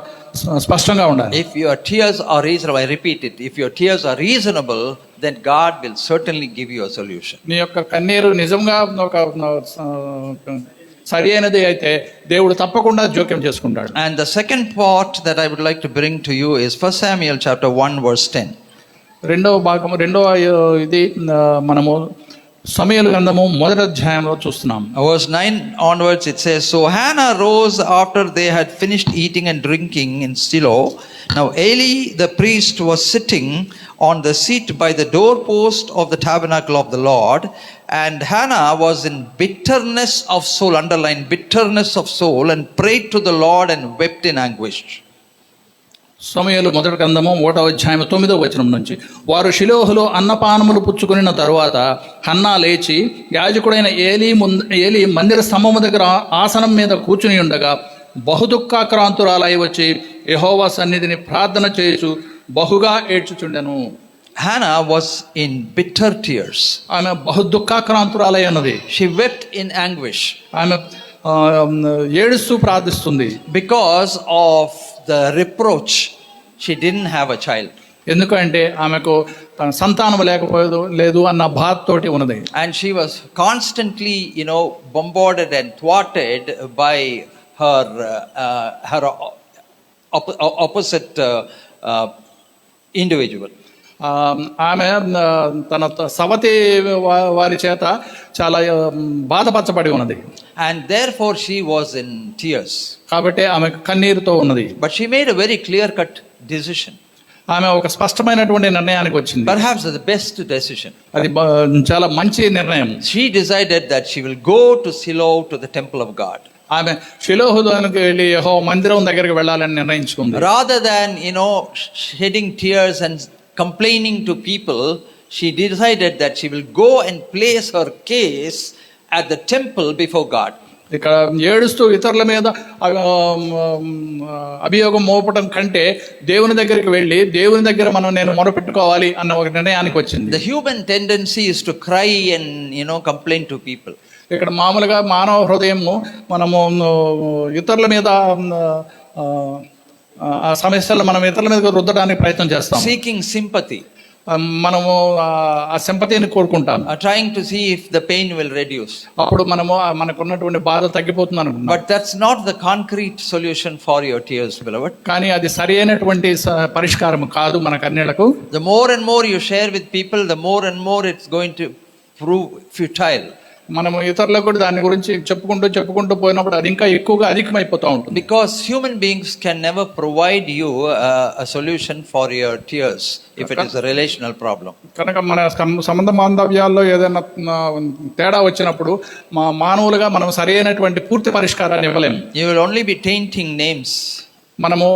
స్పష్టంగా ఉండాలి. If your tears are reasonable, I repeat it, if your tears are reasonable, then God will certainly give you a solution. నీ యొక్క కన్నీరు నిజంగా ఒక సరి అయినది అయితే దేవుడు తప్పకుండా జోక్యం చేసుకుంటాడు. And the second part that I would like to bring to you is 1 Samuel chapter 1 verse 10. రెండవ భాగం ఇది మనము సమూయేలు గ్రంథము 1వ అధ్యాయంలో చూస్తున్నాం. Verse 9 onwards it says, So Hannah rose after they had finished eating and drinking in Shiloh. Now Eli the priest was sitting on the seat by the doorpost of the tabernacle of the Lord, and Hannah was in bitterness of soul, underline bitterness of soul, and prayed to the Lord and wept in anguish. సమూయేలు 1వ గ్రంథము 1వ అధ్యాయం 9వ వచనం నుంచి, వారు షిలోహులో అన్నపానములు పుచ్చుకొనిన తరువాత Hannah లేచి యాజకుడైన ఏలీ మందిర స్తంభము దగ్గర ఆసనం మీద కూర్చుని ఉండగా బహుదుఃఖాక్రాంతురాలై వచ్చి యెహోవా సన్నిధిని ప్రార్థన చేయుచు బహుగా ఏడ్చుచుండెను. Hannah was in bitter tears. ఆమె బహుదుఃఖాక్రాంతురాలై ఉన్నది. She wept in anguish. ఆమె ఏడుస్తూ ప్రార్థిస్తుంది. Because of the reproach, she didn't have a child. ఎందుకంటే ఆమెకు తన సంతానం లేదు అన్న బాధతోటి ఉన్నది. And she was constantly, bombarded and thwarted by her opposite individual. ఆమె తన సవతి వారి చేత చాలా బాధపరచబడి ఉన్నది. And therefore she was in tears. కాబట్టి ఆమె కన్నీరుతో ఉన్నది. But she made a very clear-cut decision. ఆమె ఒక స్పష్టమైనటువంటి నిర్ణయానికి వచ్చింది. Perhaps the best decision. అది చాలా మంచి నిర్ణయం. She decided that she will go to Shiloh to the temple of God. ఆమె షిలోహులోనికి వెళ్ళి యెహోవా మందిరం దగ్గరికి వెళ్ళాలని నిర్ణయించుకుంది. Rather than shedding tears and complaining to people, she decided that she will go and place her case at the temple before God. ఇక్కడ ఏడుస్తూ ఇతరుల మీద అభియోగం మోపటం కంటే దేవుని దగ్గరికి వెళ్ళి దేవుని దగ్గర నేను మొరపెట్టుకోవాలి అన్న ఒక నిర్ణయానికి వచ్చింది. The human tendency is to cry and complain to people. ఇక్కడ మామూలుగా మానవ హృదయము మనము ఇతరుల మీద ఆ సమస్యలు మనం ఇతరుల మీద రుద్దడానికి ప్రయత్నం చేస్తాం. Seeking sympathy. మనము ఆ సింపతిని కోరుకుంటాం. Trying to see if the pain will reduce. అప్పుడు మనము మనకున్నటువంటి బాధ తగ్గిపోతుంది అనుకుంటాం. But that's not the concrete solution for your tears, beloved. కానీ అది సరి అయినటువంటి పరిష్కారం కాదు మన కన్నీళ్లకు. The more and more you share with people, the more and more it's going to prove futile. మనము ఇతరులకు కూడా దాని గురించి చెప్పుకుంటూ పోయినప్పుడు అది ఇంకా ఎక్కువగా అధికమైపోతూ ఉంటుంది. Because human beings can never provide you a solution for your tears if it is a relational problem. కనుక మన సంబంధ బాంధవ్యాల్లో ఏదైనా తేడా వచ్చినప్పుడు మానవులుగా మనం సరైనటువంటి పూర్తి పరిష్కారాన్ని ఇవ్వలేము. You will only be tainting names. మనము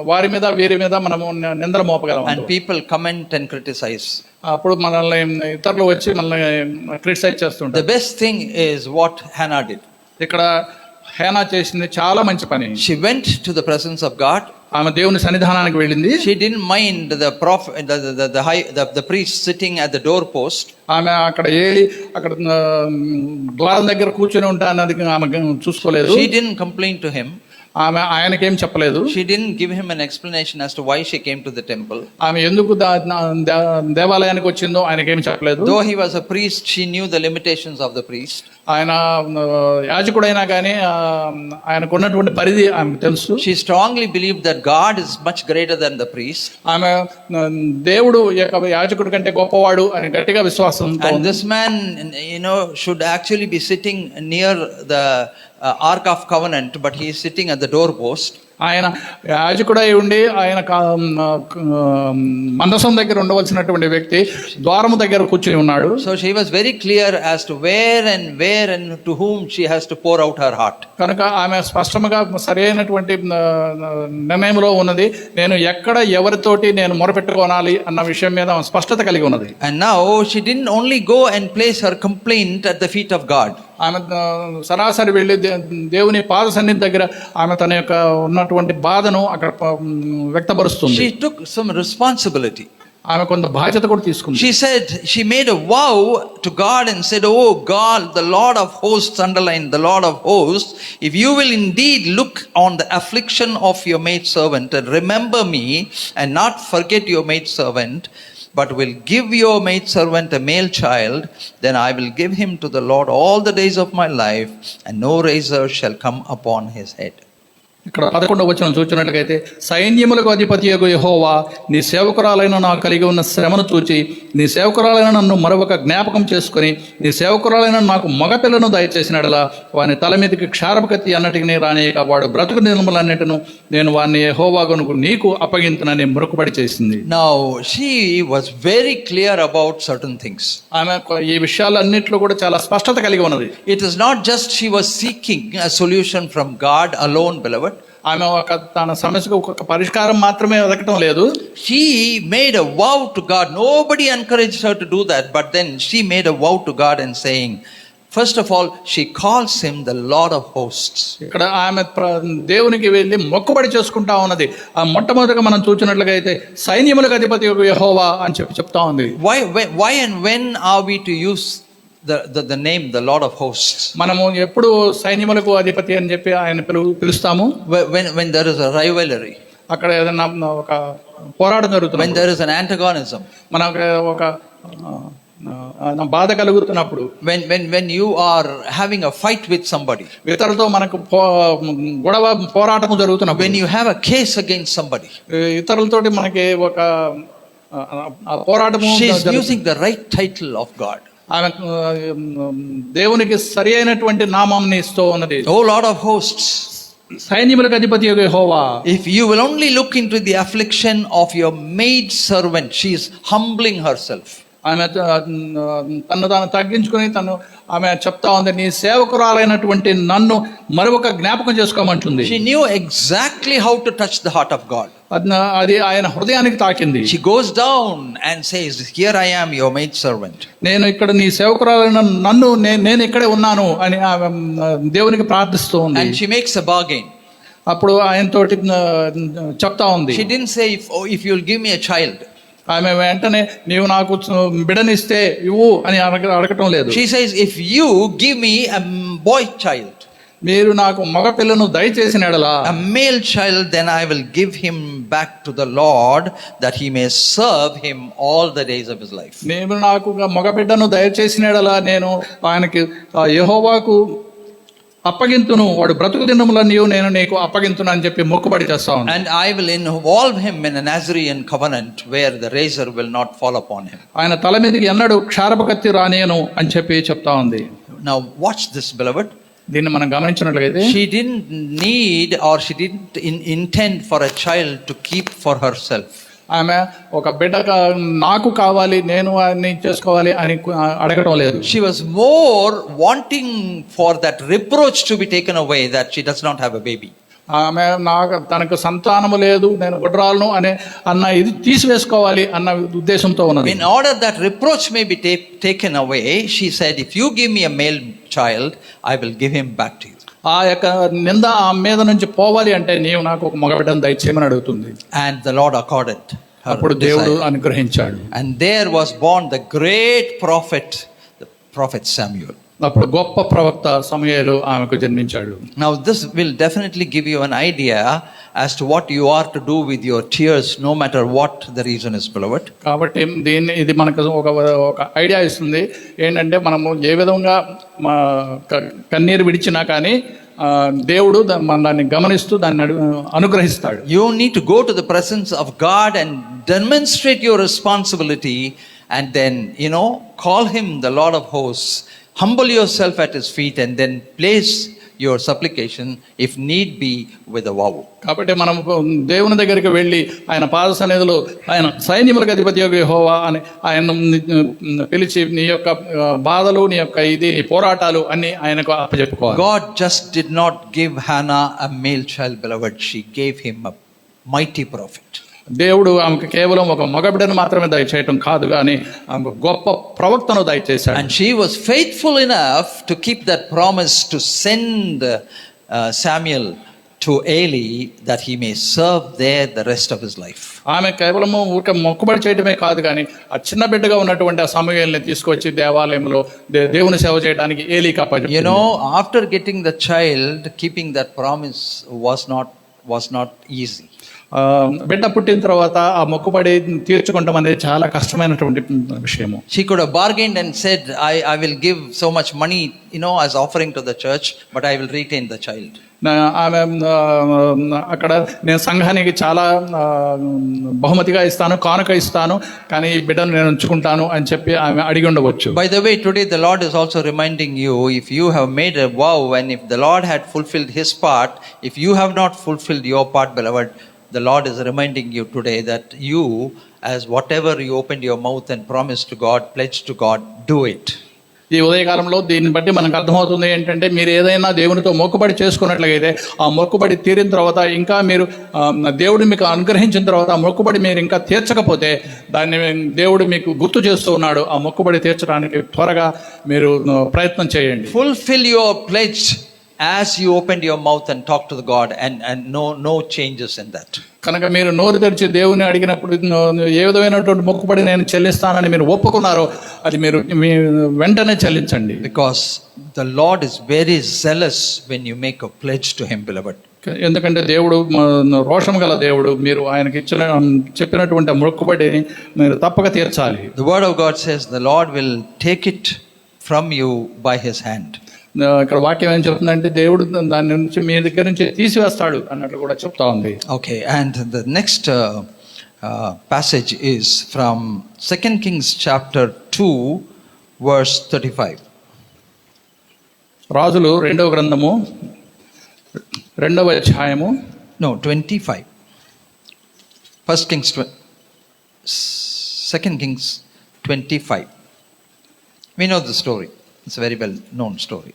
వారి మీద వీరి మీద మనము నిందలు మోపగలం. And people comment and criticize. అప్పుడు మనల్ని ఇతరులు వచ్చి మనల్ని క్రిటిసైజ్ చేస్తుంటారు. The best thing is what Hannah did. ఇక్కడ హేనా చేసింది చాలా మంచి పని. She went to the presence of God. ఆమె దేవుని సన్నిధానానికి వెళ్ళింది. She didn't mind the prophet, the priest sitting at the doorpost. ఆమె అక్కడ అక్కడ ద్వారం దగ్గర కూర్చొని ఉంటా అన్నది ఆమె చూసుకోలేదు. She didn't complain to him. ఆమె ఆయనకేం చెప్పలేదు. She didn't give him an explanation as to why she came to the temple. ఆమె ఎందుకు దేవాలయానికి వచ్చిందో ఆయనకేం చెప్పలేదు. Though he was a priest, she knew the limitations of the priest. ఆయన యాజకుడైనా కానీ ఆయనకు ఉన్నటువంటి పరిధి ఆమెకు తెలుసు. She strongly believed that God is much greater than the priest. ఆమె దేవుడు యాజకుడి కంటే గొప్పవాడు అని గట్టిగా విశ్వాసం. And this man should actually be sitting near the Ark of Covenant, but he is sitting at the doorpost. ఆయన యాజకుడై ఉండి ఆయన మందసం దగ్గర ఉండవలసినటువంటి వ్యక్తి ద్వారము దగ్గర కూర్చుని ఉన్నాడు. So she was very clear as to where and to whom she has to pour out her heart. కనుక ఆమె స్పష్టంగా సరైనటువంటి నిర్ణయంలో ఉన్నది. నేను ఎక్కడ ఎవరితోటి నేను మొరపెట్టుకోనాలి అన్న విషయం మీద స్పష్టత కలిగి ఉన్నది. And now she didn't only go and place her complaint at the feet of God. ఆమె సరాసరి వెళ్ళి దేవుని పాద సన్నిధి దగ్గర ఆమె తన యొక్క ఉన్నటువంటి బాధను అక్కడ వ్యక్తపరుస్తుంది. She took some responsibility. ఆమె కొంత బాధ్యత కూడా తీసుకుంది. She made a vow to God and said, "Oh God, the Lord of hosts," underline the Lord of hosts, "if you will indeed look on the affliction of your maidservant and remember me and not forget your maidservant, but will give your maidservant a male child, then I will give him to the Lord all the days of my life, and no razor shall come upon his head. ఇక్కడ 11వ వచనం చూచినట్లయితే, సైన్యములకు అధిపతియగు యెహోవా నీ సేవకురాలైన నాకు కలిగి ఉన్న శ్రమను చూచి నీ సేవకురాలైన నన్ను మరొక జ్ఞాపకం చేసుకుని నీ సేవకురాలైన నాకు మగపిల్లను దయచేసినడలా వాని తల మీదకి క్షారపకత్తి అన్నటికి రానియక వాడు బ్రతుకు దినములన్నిటిను నేను వారిని యెహోవాకు నీకు అప్పగింతునని మొక్కుబడి చేసింది. Now she was very clear about certain things. ఆమె ఈ విషయాలన్నింటిలో కూడా చాలా స్పష్టత కలిగి ఉన్నది. It is not just she was seeking a solution from God alone, beloved. ఆమె తన సమస్యకు ఒక పరిష్కారం మాత్రమే వెతకటం లేదు. She made a vow to God. Nobody encouraged her to do that, but then she made a vow to God and saying, first of all, she calls him the Lord of hosts. ఇక్కడ ఆమె దేవునికి వెళ్ళి మొక్కుబడి చేసుకుంటా ఉన్నది. ఆ మొట్టమొదటిగా మనం చూసినట్లుగా అయితే సైన్యములకు అధిపతి యెహోవా అని చెప్తా ఉంది. Why and when are we to use the name the Lord of hosts? మనము ఎప్పుడు సైన్యములకు అధిపతి అని చెప్పి ఆయన పిలుస్తాము? When there is a rivalry, అక్కడ ఏదైనా ఒక పోరాటం జరుగుతుంది, when there is an antagonism, మనకు ఒక బాధ కలుగుతున్నప్పుడు, when you are having a fight with somebody, ఇతరులతో మనకు గొడవ పోరాటం జరుగుతున్నప్పుడు, when you have a case against somebody, ఇతరులతోటి మనకి ఒక పోరాటము. she is using the right title of God. ఆమె దేవునికి సరి అయినటువంటి నామంని ఇస్తూ ఉన్నది. Oh Lord of hosts, సైన్యములకు అధిపతి యెహోవా. if you will only look into the affliction of your maid servant, she is humbling herself. ఆమె తను తాను తగ్గించుకుని ఆమె చెప్తా ఉంది, నీ సేవకురాలైనటువంటి నన్ను మరొక జ్ఞాపకం చేసుకోమంటుంది. She knew exactly how to touch the heart of God. అది ఆయన హృదయానికి తాకింది. She goes down and says, here I am, your maid servant. నేను ఇక్కడ నీ సేవకురాలైన నన్ను నేను ఇక్కడే ఉన్నాను అని దేవునికి ప్రార్థిస్తూ ఉంది. And she makes a bargain. అప్పుడు ఆయనతోటి చెప్తా ఉంది. She didn't say, if you'll give me a child. ఆమె వెంటనే నీవు నాకు బిడ్డనిస్తే ఇవ్వు అని అడగటం లేదు. She says, if you give me a boy child, మీరు నాకు మగ పిల్లను దయచేసిన ఎడలా, a male child, then I will give him back to the Lord, that he may serve him all the days of his life. నేను నాకు మగ బిడ్డను దయచేసిన ఎడలా నేను ఆయనకి యెహోవాకు అప్పగింతును, వాడు బ్రతుకు దినములన్నీ నేను నీకు అప్పగింతును అని చెప్పి మొక్కుబడి చేస్తా ఉన్నాను. And I will involve him in a Nazarene covenant where the razor will not fall upon him. ఆయన తల మీదకి ఎన్నడూ క్షారపకత్తి రానియను అని చెప్పి చెప్తా ఉంది. Now watch this, beloved. దీన్ని మనం గమనించినట్లయితే, She didn't need or she didn't intend for a child to keep for herself. ఆమె ఒక బిడ్డ నాకు కావాలి, నేను అన్ని చేసుకోవాలి అని అడగటం లేదు. She was more wanting for that reproach to be taken away that she does not have a baby. ఆమె తనకు సంతానము లేదు, నేను గుడ్రాలను అన్న ఇది తీసివేసుకోవాలి అన్న ఉద్దేశంతో ఉన్నది. In order that reproach may be taken away, she said, if you give me a male child, I will give him back to you. ఆ యొక్క నింద ఆ మీద నుంచి పోవాలి అంటే నీవు నాకు ఒక మగబిడ్డను దయచేయమని అడుగుతుంది. And the Lord accorded her అప్పుడు దేవుడు desire. అనుగ్రహించాడు. And there was born the great prophet, the prophet Samuel. అప్పుడు గొప్ప ప్రవక్త సమూయేలు ఆమెకు జన్మించాడు. Now this will definitely give you an idea as to what you are to do with your tears, no matter what the reason is, beloved. కాబట్టి ఇది మనకు ఒక idea ఇస్తుంది. ఏంటంటే మనము ఏ విధంగా కన్నీరు విడిచినా కానీ దేవుడు దాన్ని గమనిస్తూ దాన్ని అనుగ్రహిస్తాడు. You need to go to the presence of God and demonstrate your responsibility, and then call him the Lord of hosts. Humble yourself at his feet and then place your supplication, if need be, with a vow. కాబట్టి మనం దేవుని దగ్గరికి వెళ్ళి ఆయన పాద సన్నిధిలో ఆయన సైన్యములకు అధిపతి యెహోవా అని ఆయన పిలిచి నీ యొక్క బాధలు, నీ యొక్క నీ పోరాటాలు అన్ని ఆయనకు అప్పచెప్పుకోవాలి. God just did not give Hannah a male child, beloved. She gave him a mighty prophet. దేవుడు ఆమెకు కేవలం ఒక మగబిడ్డను మాత్రమే దయచేయటం కాదు కానీ ఆమెకు గొప్ప ప్రవక్తను దయచేశాడు. And she was faithful enough to keep that promise to send Samuel to Eli, that he may serve there the rest of his life. ఆమె కేవలము ఊరికే మొక్కుబడి చేయడమే కాదు కానీ ఆ చిన్న బిడ్డగా ఉన్నటువంటి ఆ సమూయేలుని తీసుకొచ్చి దేవాలయంలో దేవుని సేవ చేయడానికి ఏలీకి అప్పచెప్పింది. After getting the child, keeping that promise was not was not easy. బిడ్డ పుట్టిన తర్వాత ఆ మొక్కుబడి తీర్చుకోవడం అనేది చాలా కష్టమైనటువంటి విషయము. She could have bargained and said, I will give so much money, as offering to the church, but I will retain the child. ఆమె అక్కడ నేను సంఘానికి చాలా బహుమతిగా ఇస్తాను, కానుక ఇస్తాను, కానీ ఈ బిడ్డను నేను ఉంచుకుంటాను అని చెప్పి ఆమె అడిగి ఉండవచ్చు. By the way, today the Lord is also reminding you, if you have made a vow and if the Lord had fulfilled his part, if you have not fulfilled your part, beloved, the Lord is reminding you today that you, as whatever you opened your mouth and promised to God, pledged to God, do it. ఈ ఉదయకాలంలో దీన్ని బట్టి మనకు అర్థమవుతుంది ఏంటంటే, మీరు ఏదైనా దేవునితో మొక్కుబడి చేసుకున్నట్లయితే ఆ మొక్కుబడి తీరిన తర్వాత ఇంకా మీరు దేవుడు మీకు అనుగ్రహించిన తర్వాత ఆ మొక్కుబడి మీరు ఇంకా తీర్చకపోతే దాన్ని దేవుడు మీకు గుర్తు చేస్తూ ఉన్నాడు. ఆ మొక్కుబడి తీర్చడానికి త్వరగా మీరు ప్రయత్నం చేయండి. Fulfill your pledge as you opened your mouth and talked to the God, and no changes in that. కనుక మీరు నోరు తెరిచి దేవుని అడిగినప్పుడు ఏ విధమైనటువంటి మొక్కుబడి నేను చెల్లిస్తానని మీరు ఒప్పుకున్నారో అది మీరు వెంటనే చెల్లించండి. Because the Lord is very zealous when you make a pledge to him, beloved. ఎందుకంటే దేవుడు రోషం గల దేవుడు. మీరు ఆయనకి చెప్పినటువంటి మొక్కుబడిని మీరు తప్పక తీర్చాలి. The word of God says the Lord will take it from you by his hand. ఇక్కడ వాక్యం ఏం చెప్తుందంటే, దేవుడు దాని నుంచి మీ దగ్గర నుంచి తీసివేస్తాడు అన్నట్లు కూడా చెప్తా ఉంది. Okay, and the next passage is from 2 Kings chapter 2 verse 35. రాజులు 2వ గ్రంథము 2వ అధ్యాయము 25. 2 Kings 25. We know the story. It's a very well known story.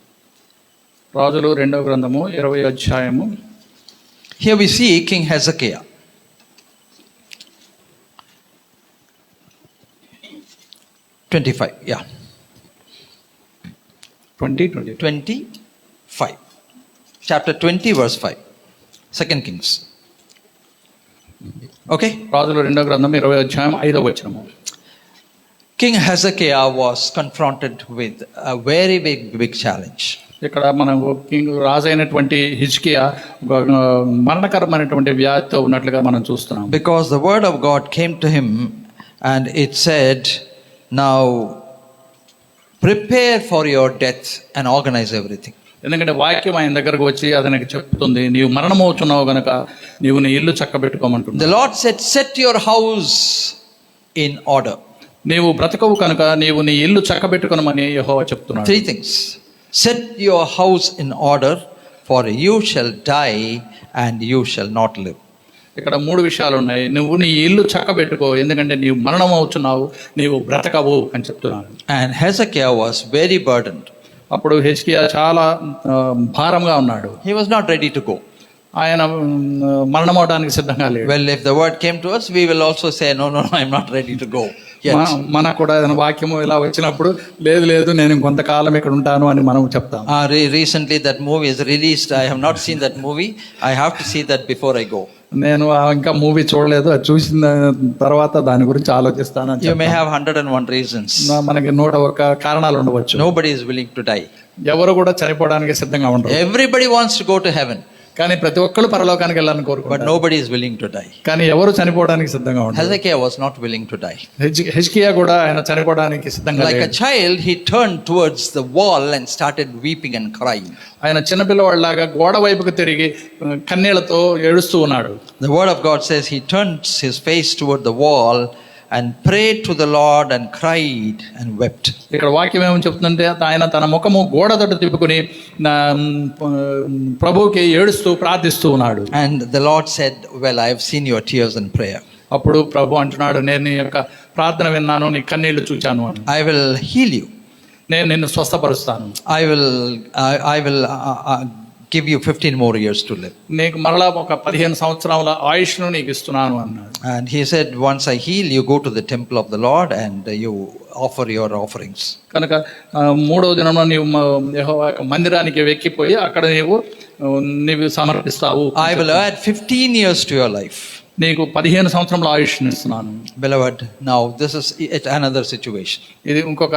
రాజులు 2వ గ్రంథము 20వ అధ్యాయము. Here we see King Hezekiah. 25, yeah. 25. Chapter 20 verse 5. 2 Kings. Okay? రాజులు 2వ గ్రంథం 20వ అధ్యాయం 5వ వచనము. King Hezekiah was confronted with a very big challenge. ఇక్కడ మనం రాజు అయినటువంటి హిజ్కియా మరణకరమైనటువంటి వ్యాధితో ఉన్నట్లుగా మనం చూస్తున్నాం. Because the word of God came to him and it said, now prepare for your death and organize everything. ఎందుకంటే వాక్యం ఆయన దగ్గరకు వచ్చి అతనికి చెప్తుంది, నీవు మరణమవుతున్నావు గనక నీవు నీ ఇల్లు చక్కబెట్టుకోమంటుంది. The Lord said, set your house in order. నీవు బ్రతకవు కనుక నీవు నీ ఇల్లు చక్కబెట్టుకొనమని యెహోవా చెప్తున్నాడు. 3 things. Set your house in order, for you shall die and you shall not live. ఇక్కడ 3 విషయాలు ఉన్నాయి. నువ్వు నీ ఇల్లు చక్కబెట్టుకో, ఎందుకంటే నీవు మరణం అవుతున్నావు, నీవు బ్రతకవు అని చెప్తున్నాను. And Hezekiah was very burdened. అప్పుడు హిజ్కియా చాలా భారంగా ఉన్నాడు. He was not ready to go. ఆయన మరణమవడానికి సిద్ధంగా లేడు. Well, if the word came to us, we will also say, no, I'm not ready to go yet. మనకు కూడా ఏదైనా వాక్యము ఇలా వచ్చినప్పుడు లేదు నేను కొంతకాలం ఇక్కడ ఉంటాను అని మనం చెప్తాం. Recently that movie is released. I have not seen that movie. I have to see that before I go. నేను ఇంకా మూవీ చూడలేదు, అది చూసిన తర్వాత దాని గురించి ఆలోచిస్తాను. You may have 101 reasons. మనకి 101 కారణాలు ఉండవచ్చు. Nobody is willing to die. ఎవరు కూడా చనిపోవడానికి సిద్ధంగా ఉండరు. Everybody wants to go to heaven. కానీ ప్రతి ఒక్కరు పరలోకానికి వెళ్ళాలని కోరుకుంటారు. But nobody is willing to die. కానీ ఎవరు చనిపోవడానికి సిద్ధంగా ఉండరు. Hezekiah was not willing to die. హిజ్కియా కూడా ఆయన చనిపోవడానికి సిద్ధంగా లేడు. Like a child, he turned towards the wall and started weeping and crying. ఆయన చిన్నపిల్లవాడిలాగా గోడ వైపుకు తిరిగి కన్నీళ్లతో ఏడుస్తూ ఉన్నాడు. The word of God says he turned his face toward the wall and prayed to the Lord and cried and wept. ఇక్కడ వాక్యం ఏమని చెప్తుందంటే, ఆయన తన ముఖము గోడ తట్టు తిప్పుకొని ప్రభువుకి ఏడుస్తూ ప్రార్థిస్తూ ఉన్నాడు. And the Lord said, well, I have seen your tears and prayer. అప్పుడు ప్రభు అంటున్నాడు, నేను నీ యొక్క ప్రార్థన విన్నాను, నీ కన్నీళ్లు చూచాను అని. I will heal you. నేను నిన్ను స్వస్థపరుస్తాను. I will give you 15 more years to live. నీకు మరలా ఒక 15 సంవత్సరాల ఆయుష్ను నీకు ఇస్తున్నాను అన్నాడు. And he said, once I heal, you go to the temple of the Lord and you offer your offerings. కనుక 3వ దినంలో నీవు యెహోవా యొక్క మందిరానికి వెక్కిపోయి అక్కడ నీవు సమర్పిస్తావు. I will add 15 years to your life. నీకు 15 సంవత్సరాల ఆయుష్ను ఇస్తున్నాను. Beloved, now this is another situation. ఇది ఇంకొక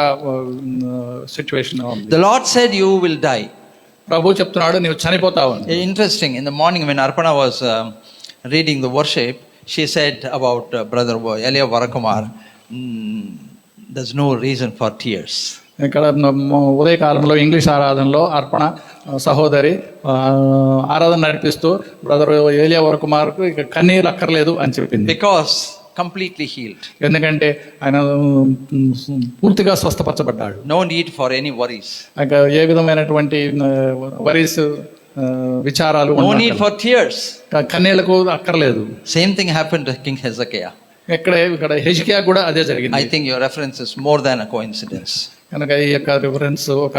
situation. The Lord said you will die. ప్రభు చెప్తున్నాడు నీవు చనిపోతావు అని. Interesting, in the morning when Arpana was reading the worship, she said about brother Elia Varakumar, there's no reason for tears. ఇక్కడ ఉదయకాలంలో English ఆరాధనలో అర్పణ సహోదరి ఆరాధన నడిపిస్తూ బ్రదర్ ఏలియా వరకుమార్కు ఇక కన్నీరు అక్కర్లేదు అని చెప్పింది. Because completely healed. ఎందుకంటే ఆయన పూర్తిగా స్వస్థపరచబడ్డాడు. No need for any worries. ఇంకా ఏ విధమైనటువంటి వరీస్ విచారాలు No need for tears. కన్నీళ్లకు అక్కర్లేదు. Same thing happened to King Hezekiah. ఇక్కడ హెజ్కియా కూడా అదే జరిగింది. I think your reference is more than a coincidence. కనుక ఈ యొక్క రిఫరెన్స్ ఒక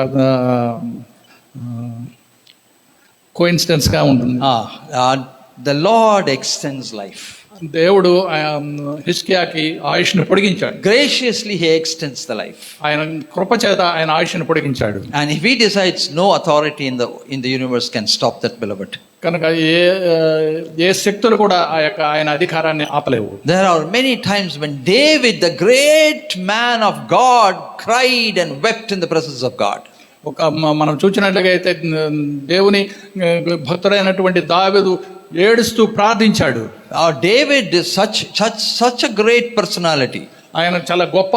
కోఇన్సిడెన్స్ గా ఉంటుంది. The Lord extends life. దేవుడు హిజ్కియాకి ఆయుష్ను పొడిగించాడు. Graciously he extends the life. ఆయన కృప చేత ఆయన ఆయుష్ను పొడిగించాడు. And if he decides, no authority in the universe can stop that, beloved. కనుక ఏ శక్తులు కూడా ఆయన అధికారాన్ని ఆపలేవు. There are many times when David, the great man of God, cried and wept in the presence of God. మనం చూసినట్లుగా అయితే దేవుని భక్తుడైనటువంటి దావీదు ఏడుస్తూ ప్రార్థించాడు. David is such a great personality. ఆయన చాలా గొప్ప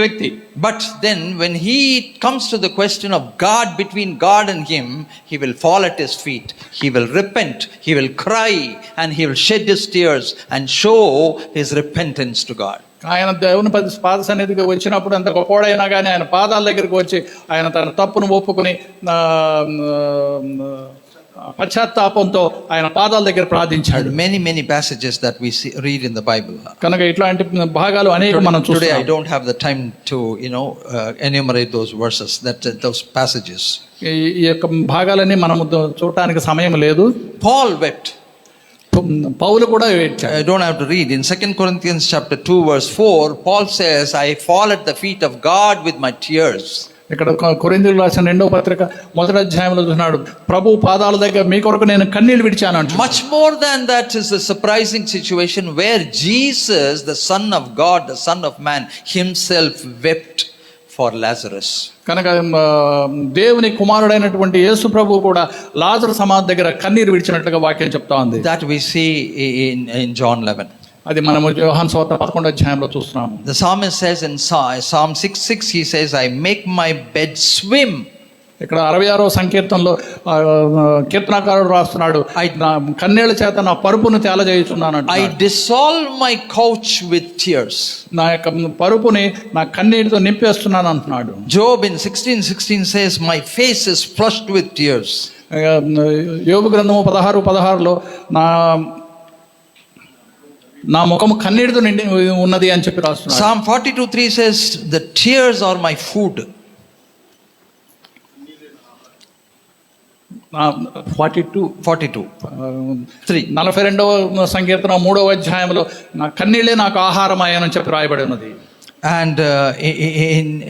వ్యక్తి. But then when he comes to the question of God, between God and him, he will fall at his feet, he will repent, he will cry, and he will shed his tears and show his repentance to God. ఆయన దేవుని పాద సన్నిధికి వచ్చినప్పుడు అంత గొప్పవాడైనా కానీ ఆయన పాదాల దగ్గరికి వచ్చి ఆయన తన తప్పును ఒప్పుకొని పశ్చాత్తాపంతో ఆయన పాదాల దగ్గర ప్రార్థించాడు. Many passages that we read in the Bible. కనుక ఇట్లాంటి భాగాలు అనేక మనం చూస్తాం. Today I don't have the time to enumerate those verses, those passages. ఈ యొక్క భాగాలన్నీ మనం చూడటానికి సమయం లేదు. Paul wept. పౌలు కూడా ఏడ్చాడు. I don't have to read. In 2 Corinthians chapter 2 verse 4, Paul says, I fall at the feet of God with my tears. ఇక్కడ కొరింథీయులకు రాసిన 2వ పత్రిక 1వ అధ్యాయంలో చూస్తున్నాడు, ప్రభు పాదాల దగ్గర మీ కొరకు నేను కన్నీళ్లు విడిచాను అంటాడు. Much more than that is a surprising situation where Jesus, the Son of God, the Son of Man, himself wept for Lazarus. కనుక దేవుని కుమారుడైనటువంటి యేసు ప్రభు కూడా లాజరు సమాధి దగ్గర కన్నీరు విడిచినట్లుగా వాక్యం చెప్తా ఉంది. That we see in John 11. అది మనము యోహాను సువార్త 11వ అధ్యాయంలో చూస్తున్నాము. The psalmist says in Psalm 6:6, he says, I make my bed swim. ఇక్కడ 66వ సంకీర్తనలో కీర్తనకారుడు రాస్తున్నాడు, నా కన్నీళ్ల చేత నా పరుపును తేలజేయుచున్నాను. I dissolve my couch with tears. నా యొక్క పరుపుని నా కన్నీటితో నింపేస్తున్నాను అంటున్నాడు. Job in 16:16 says, my face is flushed with tears. యోబు గ్రంథము 16:16లో నా ముఖము కన్నీటితో నిండి ఉన్నది అని చెప్పి రాస్తున్నాడు. Psalm 42:3 says, the tears are my food. 42వ సంకీర్తన 3వ అధ్యాయంలో నా కన్నీళ్ళే నాకు ఆహారం అయ్యానని చెప్పి రాయబడి ఉన్నది. And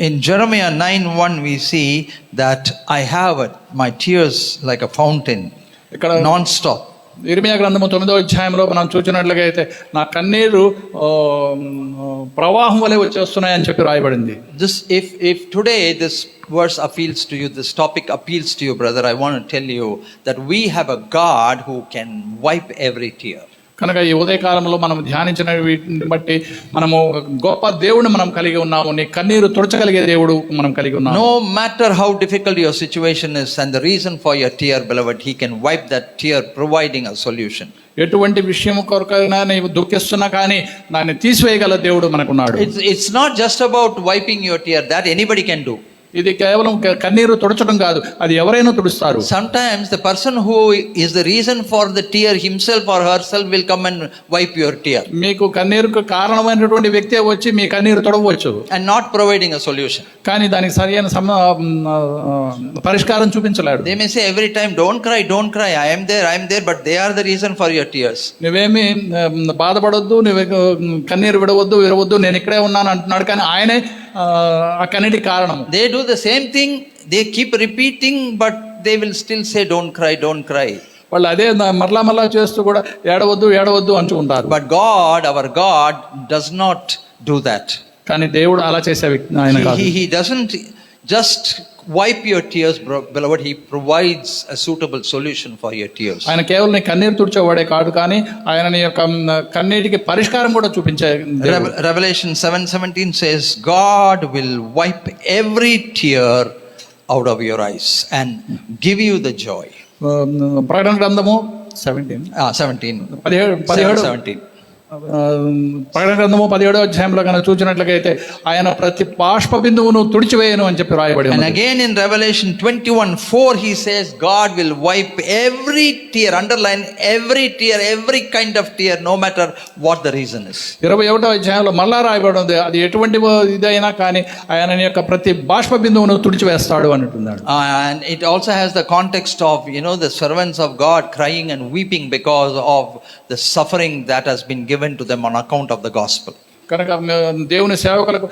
in Jeremiah 9:1 we see that I have my tears like a fountain, ఇక్కడ non-stop. ఇర్మియా గ్రంథము 9వ అధ్యాయంలో మనం చూసినట్లుగా అయితే నా కన్నీరు ప్రవాహం వలె వచ్చేస్తున్నాయి అని చెప్పి రాయబడింది. This if today this verse appeals to you, this topic appeals to you, brother, I want to tell you that we have a God who can wipe every tear. కనుక ఈ ఉదయకాలంలో మనం ధ్యానించిన వీటిని బట్టి మనము గొప్ప దేవుడిని మనం కలిగి ఉన్నాము. నీ కన్నీరు తుడచగలిగే దేవుడు మనం కలిగి ఉన్నాము. No matter how difficult your situation is and the reason for your tear, beloved, he can wipe that tear, providing a solution. ఎటువంటి విషయం కొరకైనా నీవు దుఃఖిస్తున్నా కానీ దాన్ని తీసివేయగల దేవుడు మనకున్నాడు. It's not just about wiping your tear, that anybody can do. ఇది కేవలం కన్నీరు తుడచడం కాదు, అది ఎవరైనా తుడుస్తారు. Sometimes the person who is the reason for the tear himself or herself will come and wipe your tear. మీకు కన్నీరుకు కారణమైనటువంటి వ్యక్తే వచ్చి మీ కన్నీరు తుడవచ్చు. And not providing a solution. కానీ దానికి సరైన పరిష్కారం చూపించలేడు. They may say every time, don't cry, I am there, but they are the reason for your tears. నువ్వేమి బాధపడొద్దు, నువ్వు కన్నీరు విడవద్దు, నేను ఇక్కడే ఉన్నాను అంటున్నాడు, కానీ ఆయనే ఆ కన్నీటి కారణం. They do the same thing, they keep repeating, but they will still say don't cry. వాళ్ళు అదే మరలా చేస్తూ కూడా ఏడవద్దు అంటుకుంటారు. But God, our God, does not do that. కానీ దేవుడు అలా చేసే వ్యక్తి ఆయన కాదు. He doesn't just wipe your tears, beloved. He provides a suitable solution for your tears. ఆయన కేవలం నీ కన్నీరు తుడిచేవాడే కాదు, కానీ ఆయన నీ యొక్క కన్నీటికి పరిష్కారం కూడా చూపించే దేవుడు. Revelation 7:17 says, God will wipe every tear out of your eyes and give you the joy. ప్రకటన గ్రంథము 17 ప్రకటన గ్రంథము 17వ అధ్యాయంలో కనుక చూసినట్లయితే ఆయన ప్రతి బాష్ప బిందువును తుడిచివేయను అని చెప్పి రాయబడి And ఉంది. again in Revelation 21:4 he says God will wipe every tear, underline every tear, every kind of tear, no matter what the reason is. 21వ అధ్యాయంలో మళ్ళా రాయబడి ఉంది, అది ఎటువంటి ఇదైనా కానీ ఆయన యొక్క ప్రతి బాష్ప బిందువును తుడిచివేస్తాడు అని అంటున్నాడు. And it also has the context of, the servants of God crying and weeping because of the suffering that has been given to them on account of the gospel. కనుక దేవుని సేవకులకు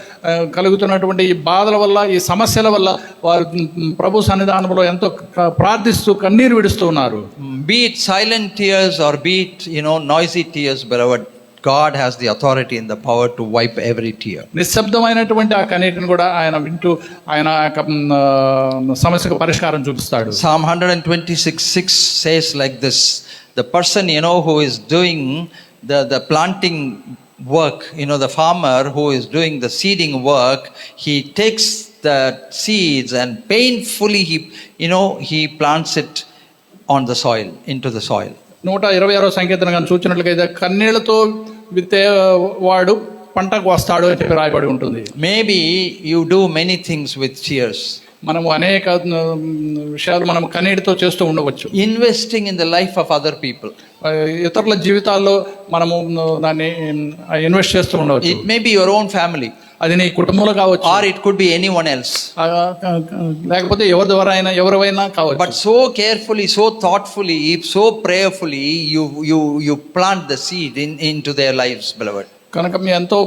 కలుగుతున్నటువంటి ఈ బాధల వల్ల, ఈ సమస్యల వల్ల వారు ప్రభు సన్నిధానంలో ఎంతో ప్రార్థిస్తూ కన్నీరు విడుస్తూ ఉన్నారు. Be it silent tears or be it, noisy tears, beloved, God has the authority and the power to wipe every tear. నిశ్శబ్దమైనటువంటి ఆ కన్నీటిని కూడా ఆయన వింటూ ఆయన సమస్యకు పరిష్కారం చూపిస్తాడు. Psalm 126:6 says like this: the person who is doing the planting work, the farmer who is doing the seeding work, he takes the seeds and painfully he plants it on the soil, into the soil. 126వ సంకీర్తన కానీ చూసినట్లయితే కన్నీళ్లతో విత్తే వాడు పంటకు వస్తాడు అని చెప్పి రాయబడి ఉంటుంది. Maybe you do many things with tears. మనము అనేక విషయాలు మనం కన్నీటితో చేస్తూ ఉండవచ్చు. Investing in the life of other people. ఇతరుల జీవితాల్లో మనము దాన్ని ఇన్వెస్ట్ చేస్తూ ఉండవచ్చు. It may be your own family. అది నీ కుటుంబంలో కావచ్చు, or it could be anyone else. లేకపోతే ఎవరి ద్వారా అయినా ఎవరైనా కావచ్చు. But so carefully, so thoughtfully, so prayerfully you plant the seed into their lives, beloved. కనుక మీ ఎంతో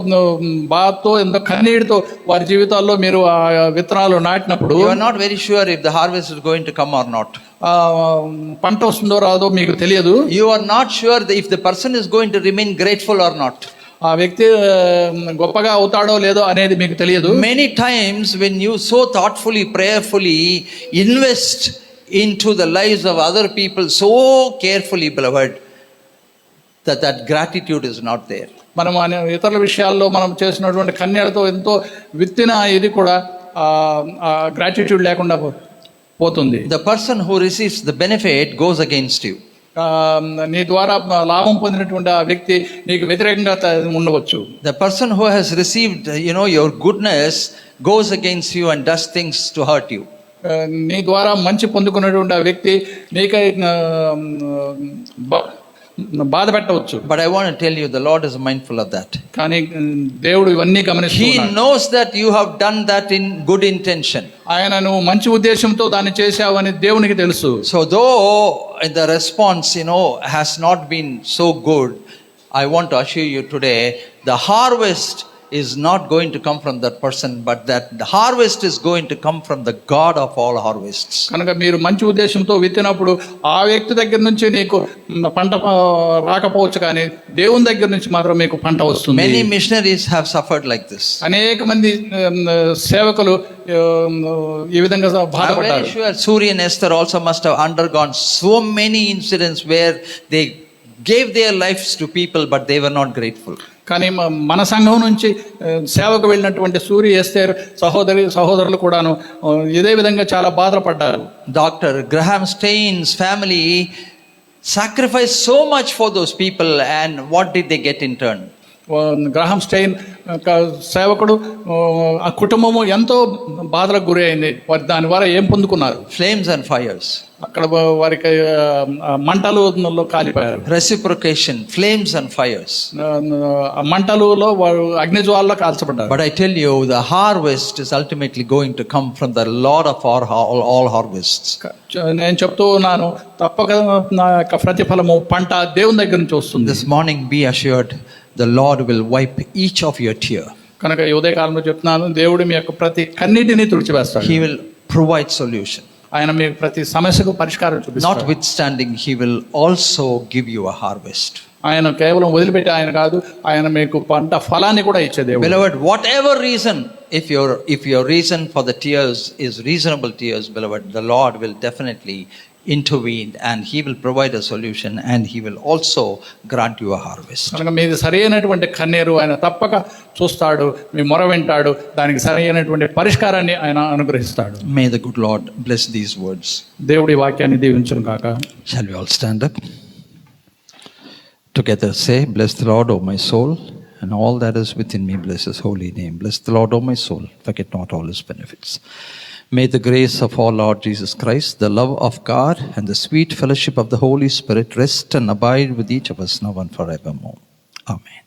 బాధతో, ఎంతో కన్నీటితో వారి జీవితాల్లో మీరు ఆ విత్తనాలు నాటినప్పుడు you are not very sure if the harvest is going to come or not. పంట వస్తుందో రాదో మీకు తెలియదు. You are not sure if the person is going to remain grateful or not. ఆ వ్యక్తి గొప్పగా అవుతాడో లేదో అనేది మీకు తెలియదు. Many times when you so thoughtfully, prayerfully invest into the lives of other people so carefully, beloved, that gratitude is not there. మనం ఇతరుల విషయాల్లో మనం చేసినటువంటి కన్నీళ్లతో ఎంతో విత్తిన ఇది కూడా గ్రాటిట్యూడ్ లేకుండా పోతుంది. The person who receives the benefit goes against you. నీ ద్వారా లాభం పొందినటువంటి ఆ వ్యక్తి నీకు వ్యతిరేకంగా ఉండవచ్చు. The person who has received your goodness goes against you and does things to hurt you. నీ ద్వారా మంచి పొందుకున్నటువంటి ఆ వ్యక్తి నీకై బాధ పెట్టవచ్చు. But I want to tell you, the Lord is mindful of that. కానీ దేవుడు ఇవన్నీ గమనిస్తున్నాడు. He knows that you have done that in good intention. ఆయన నువ్వు మంచి ఉద్దేశంతో దాన్ని చేశావని దేవునికి తెలుసు. So though the response has not been so good, I want to assure you today, the harvest is not going to come from that person, but that the harvest is going to come from the God of all harvests. కనుక మీరు మంచి ఉద్దేశంతో విత్తినప్పుడు ఆ వ్యక్తి దగ్గర నుంచి నీకు పంట రాకపోవచ్చు, కానీ దేవుని దగ్గర నుంచి మాత్రం మీకు పంట వస్తుంది. Many missionaries have suffered like this. అనేక మంది సేవకులు ఈ విధంగా బాధపడ్డారు. I'm very sure Suri and Esther also must have undergone so many incidents where they gave their lives to people but they were not grateful. కానీ మన సంఘం నుంచి సేవకు వెళ్ళినటువంటి సూరి ఎస్తేర్ సహోదరులు కూడాను ఇదే విధంగా చాలా బాధపడ్డారు. Dr. Graham Stein's family sacrificed so much for those people, and what did they get in turn? Graham Steyn సేవకుడు ఆ కుటుంబము ఎంతో బాధలకు గురి అయింది. వారి దాని ద్వారా ఏం పొందుకున్నారు? Flames and fires. అక్కడ వారికి మంటలు కాలిపోయారు. Reciprocation, flames and fires. మంటలులో వారు అగ్నిజ్వాలలో కాల్చబడ్డారు. But I tell you, the harvest is ultimately going to come from the Lord of all harvests. నేను చెప్తూ ఉన్నాను, తప్పక నా యొక్క ప్రతిఫలము పంట దేవుని దగ్గర నుంచి వస్తుంది. This morning be assured, the Lord will wipe each of your tear. కనుక ఈ ఉదయకాలంలో చెప్తున్నాను, దేవుడు మీ యొక్క ప్రతి కన్నీటిని తుడిచివేస్తాడు. He will provide solution. ఆయన మీకు ప్రతి సమస్యకు పరిష్కారం చూపిస్తాడు. Notwithstanding, he will also give you a harvest. ఆయన కేవలం వదిలిపెట్టి ఆయన కాదు, ఆయన మీకు పంట ఫలాన్ని కూడా ఇచ్చే దేవుడు. Beloved, whatever reason, if your reason for the tears is reasonable tears, beloved, the Lord will definitely intervene and he will provide a solution and he will also grant you a harvest. కనుక మీది సరైనటువంటి కన్నీరు ఆయన తప్పక చూస్తాడు, మీ మొర వింటాడు, దానికి సరైనటువంటి పరిష్కారాన్ని ఆయన అనుగ్రహిస్తాడు. May the good Lord bless these words. దేవుడి వాక్యాన్ని దీవించును కాక. Shall we all stand up? Together say, bless the Lord, O my soul, and all that is within me bless his holy name. Bless the Lord, O my soul, forget not all his benefits. May the grace of our Lord Jesus Christ, the love of God, and the sweet fellowship of the Holy Spirit rest and abide with each of us now and forevermore. Amen.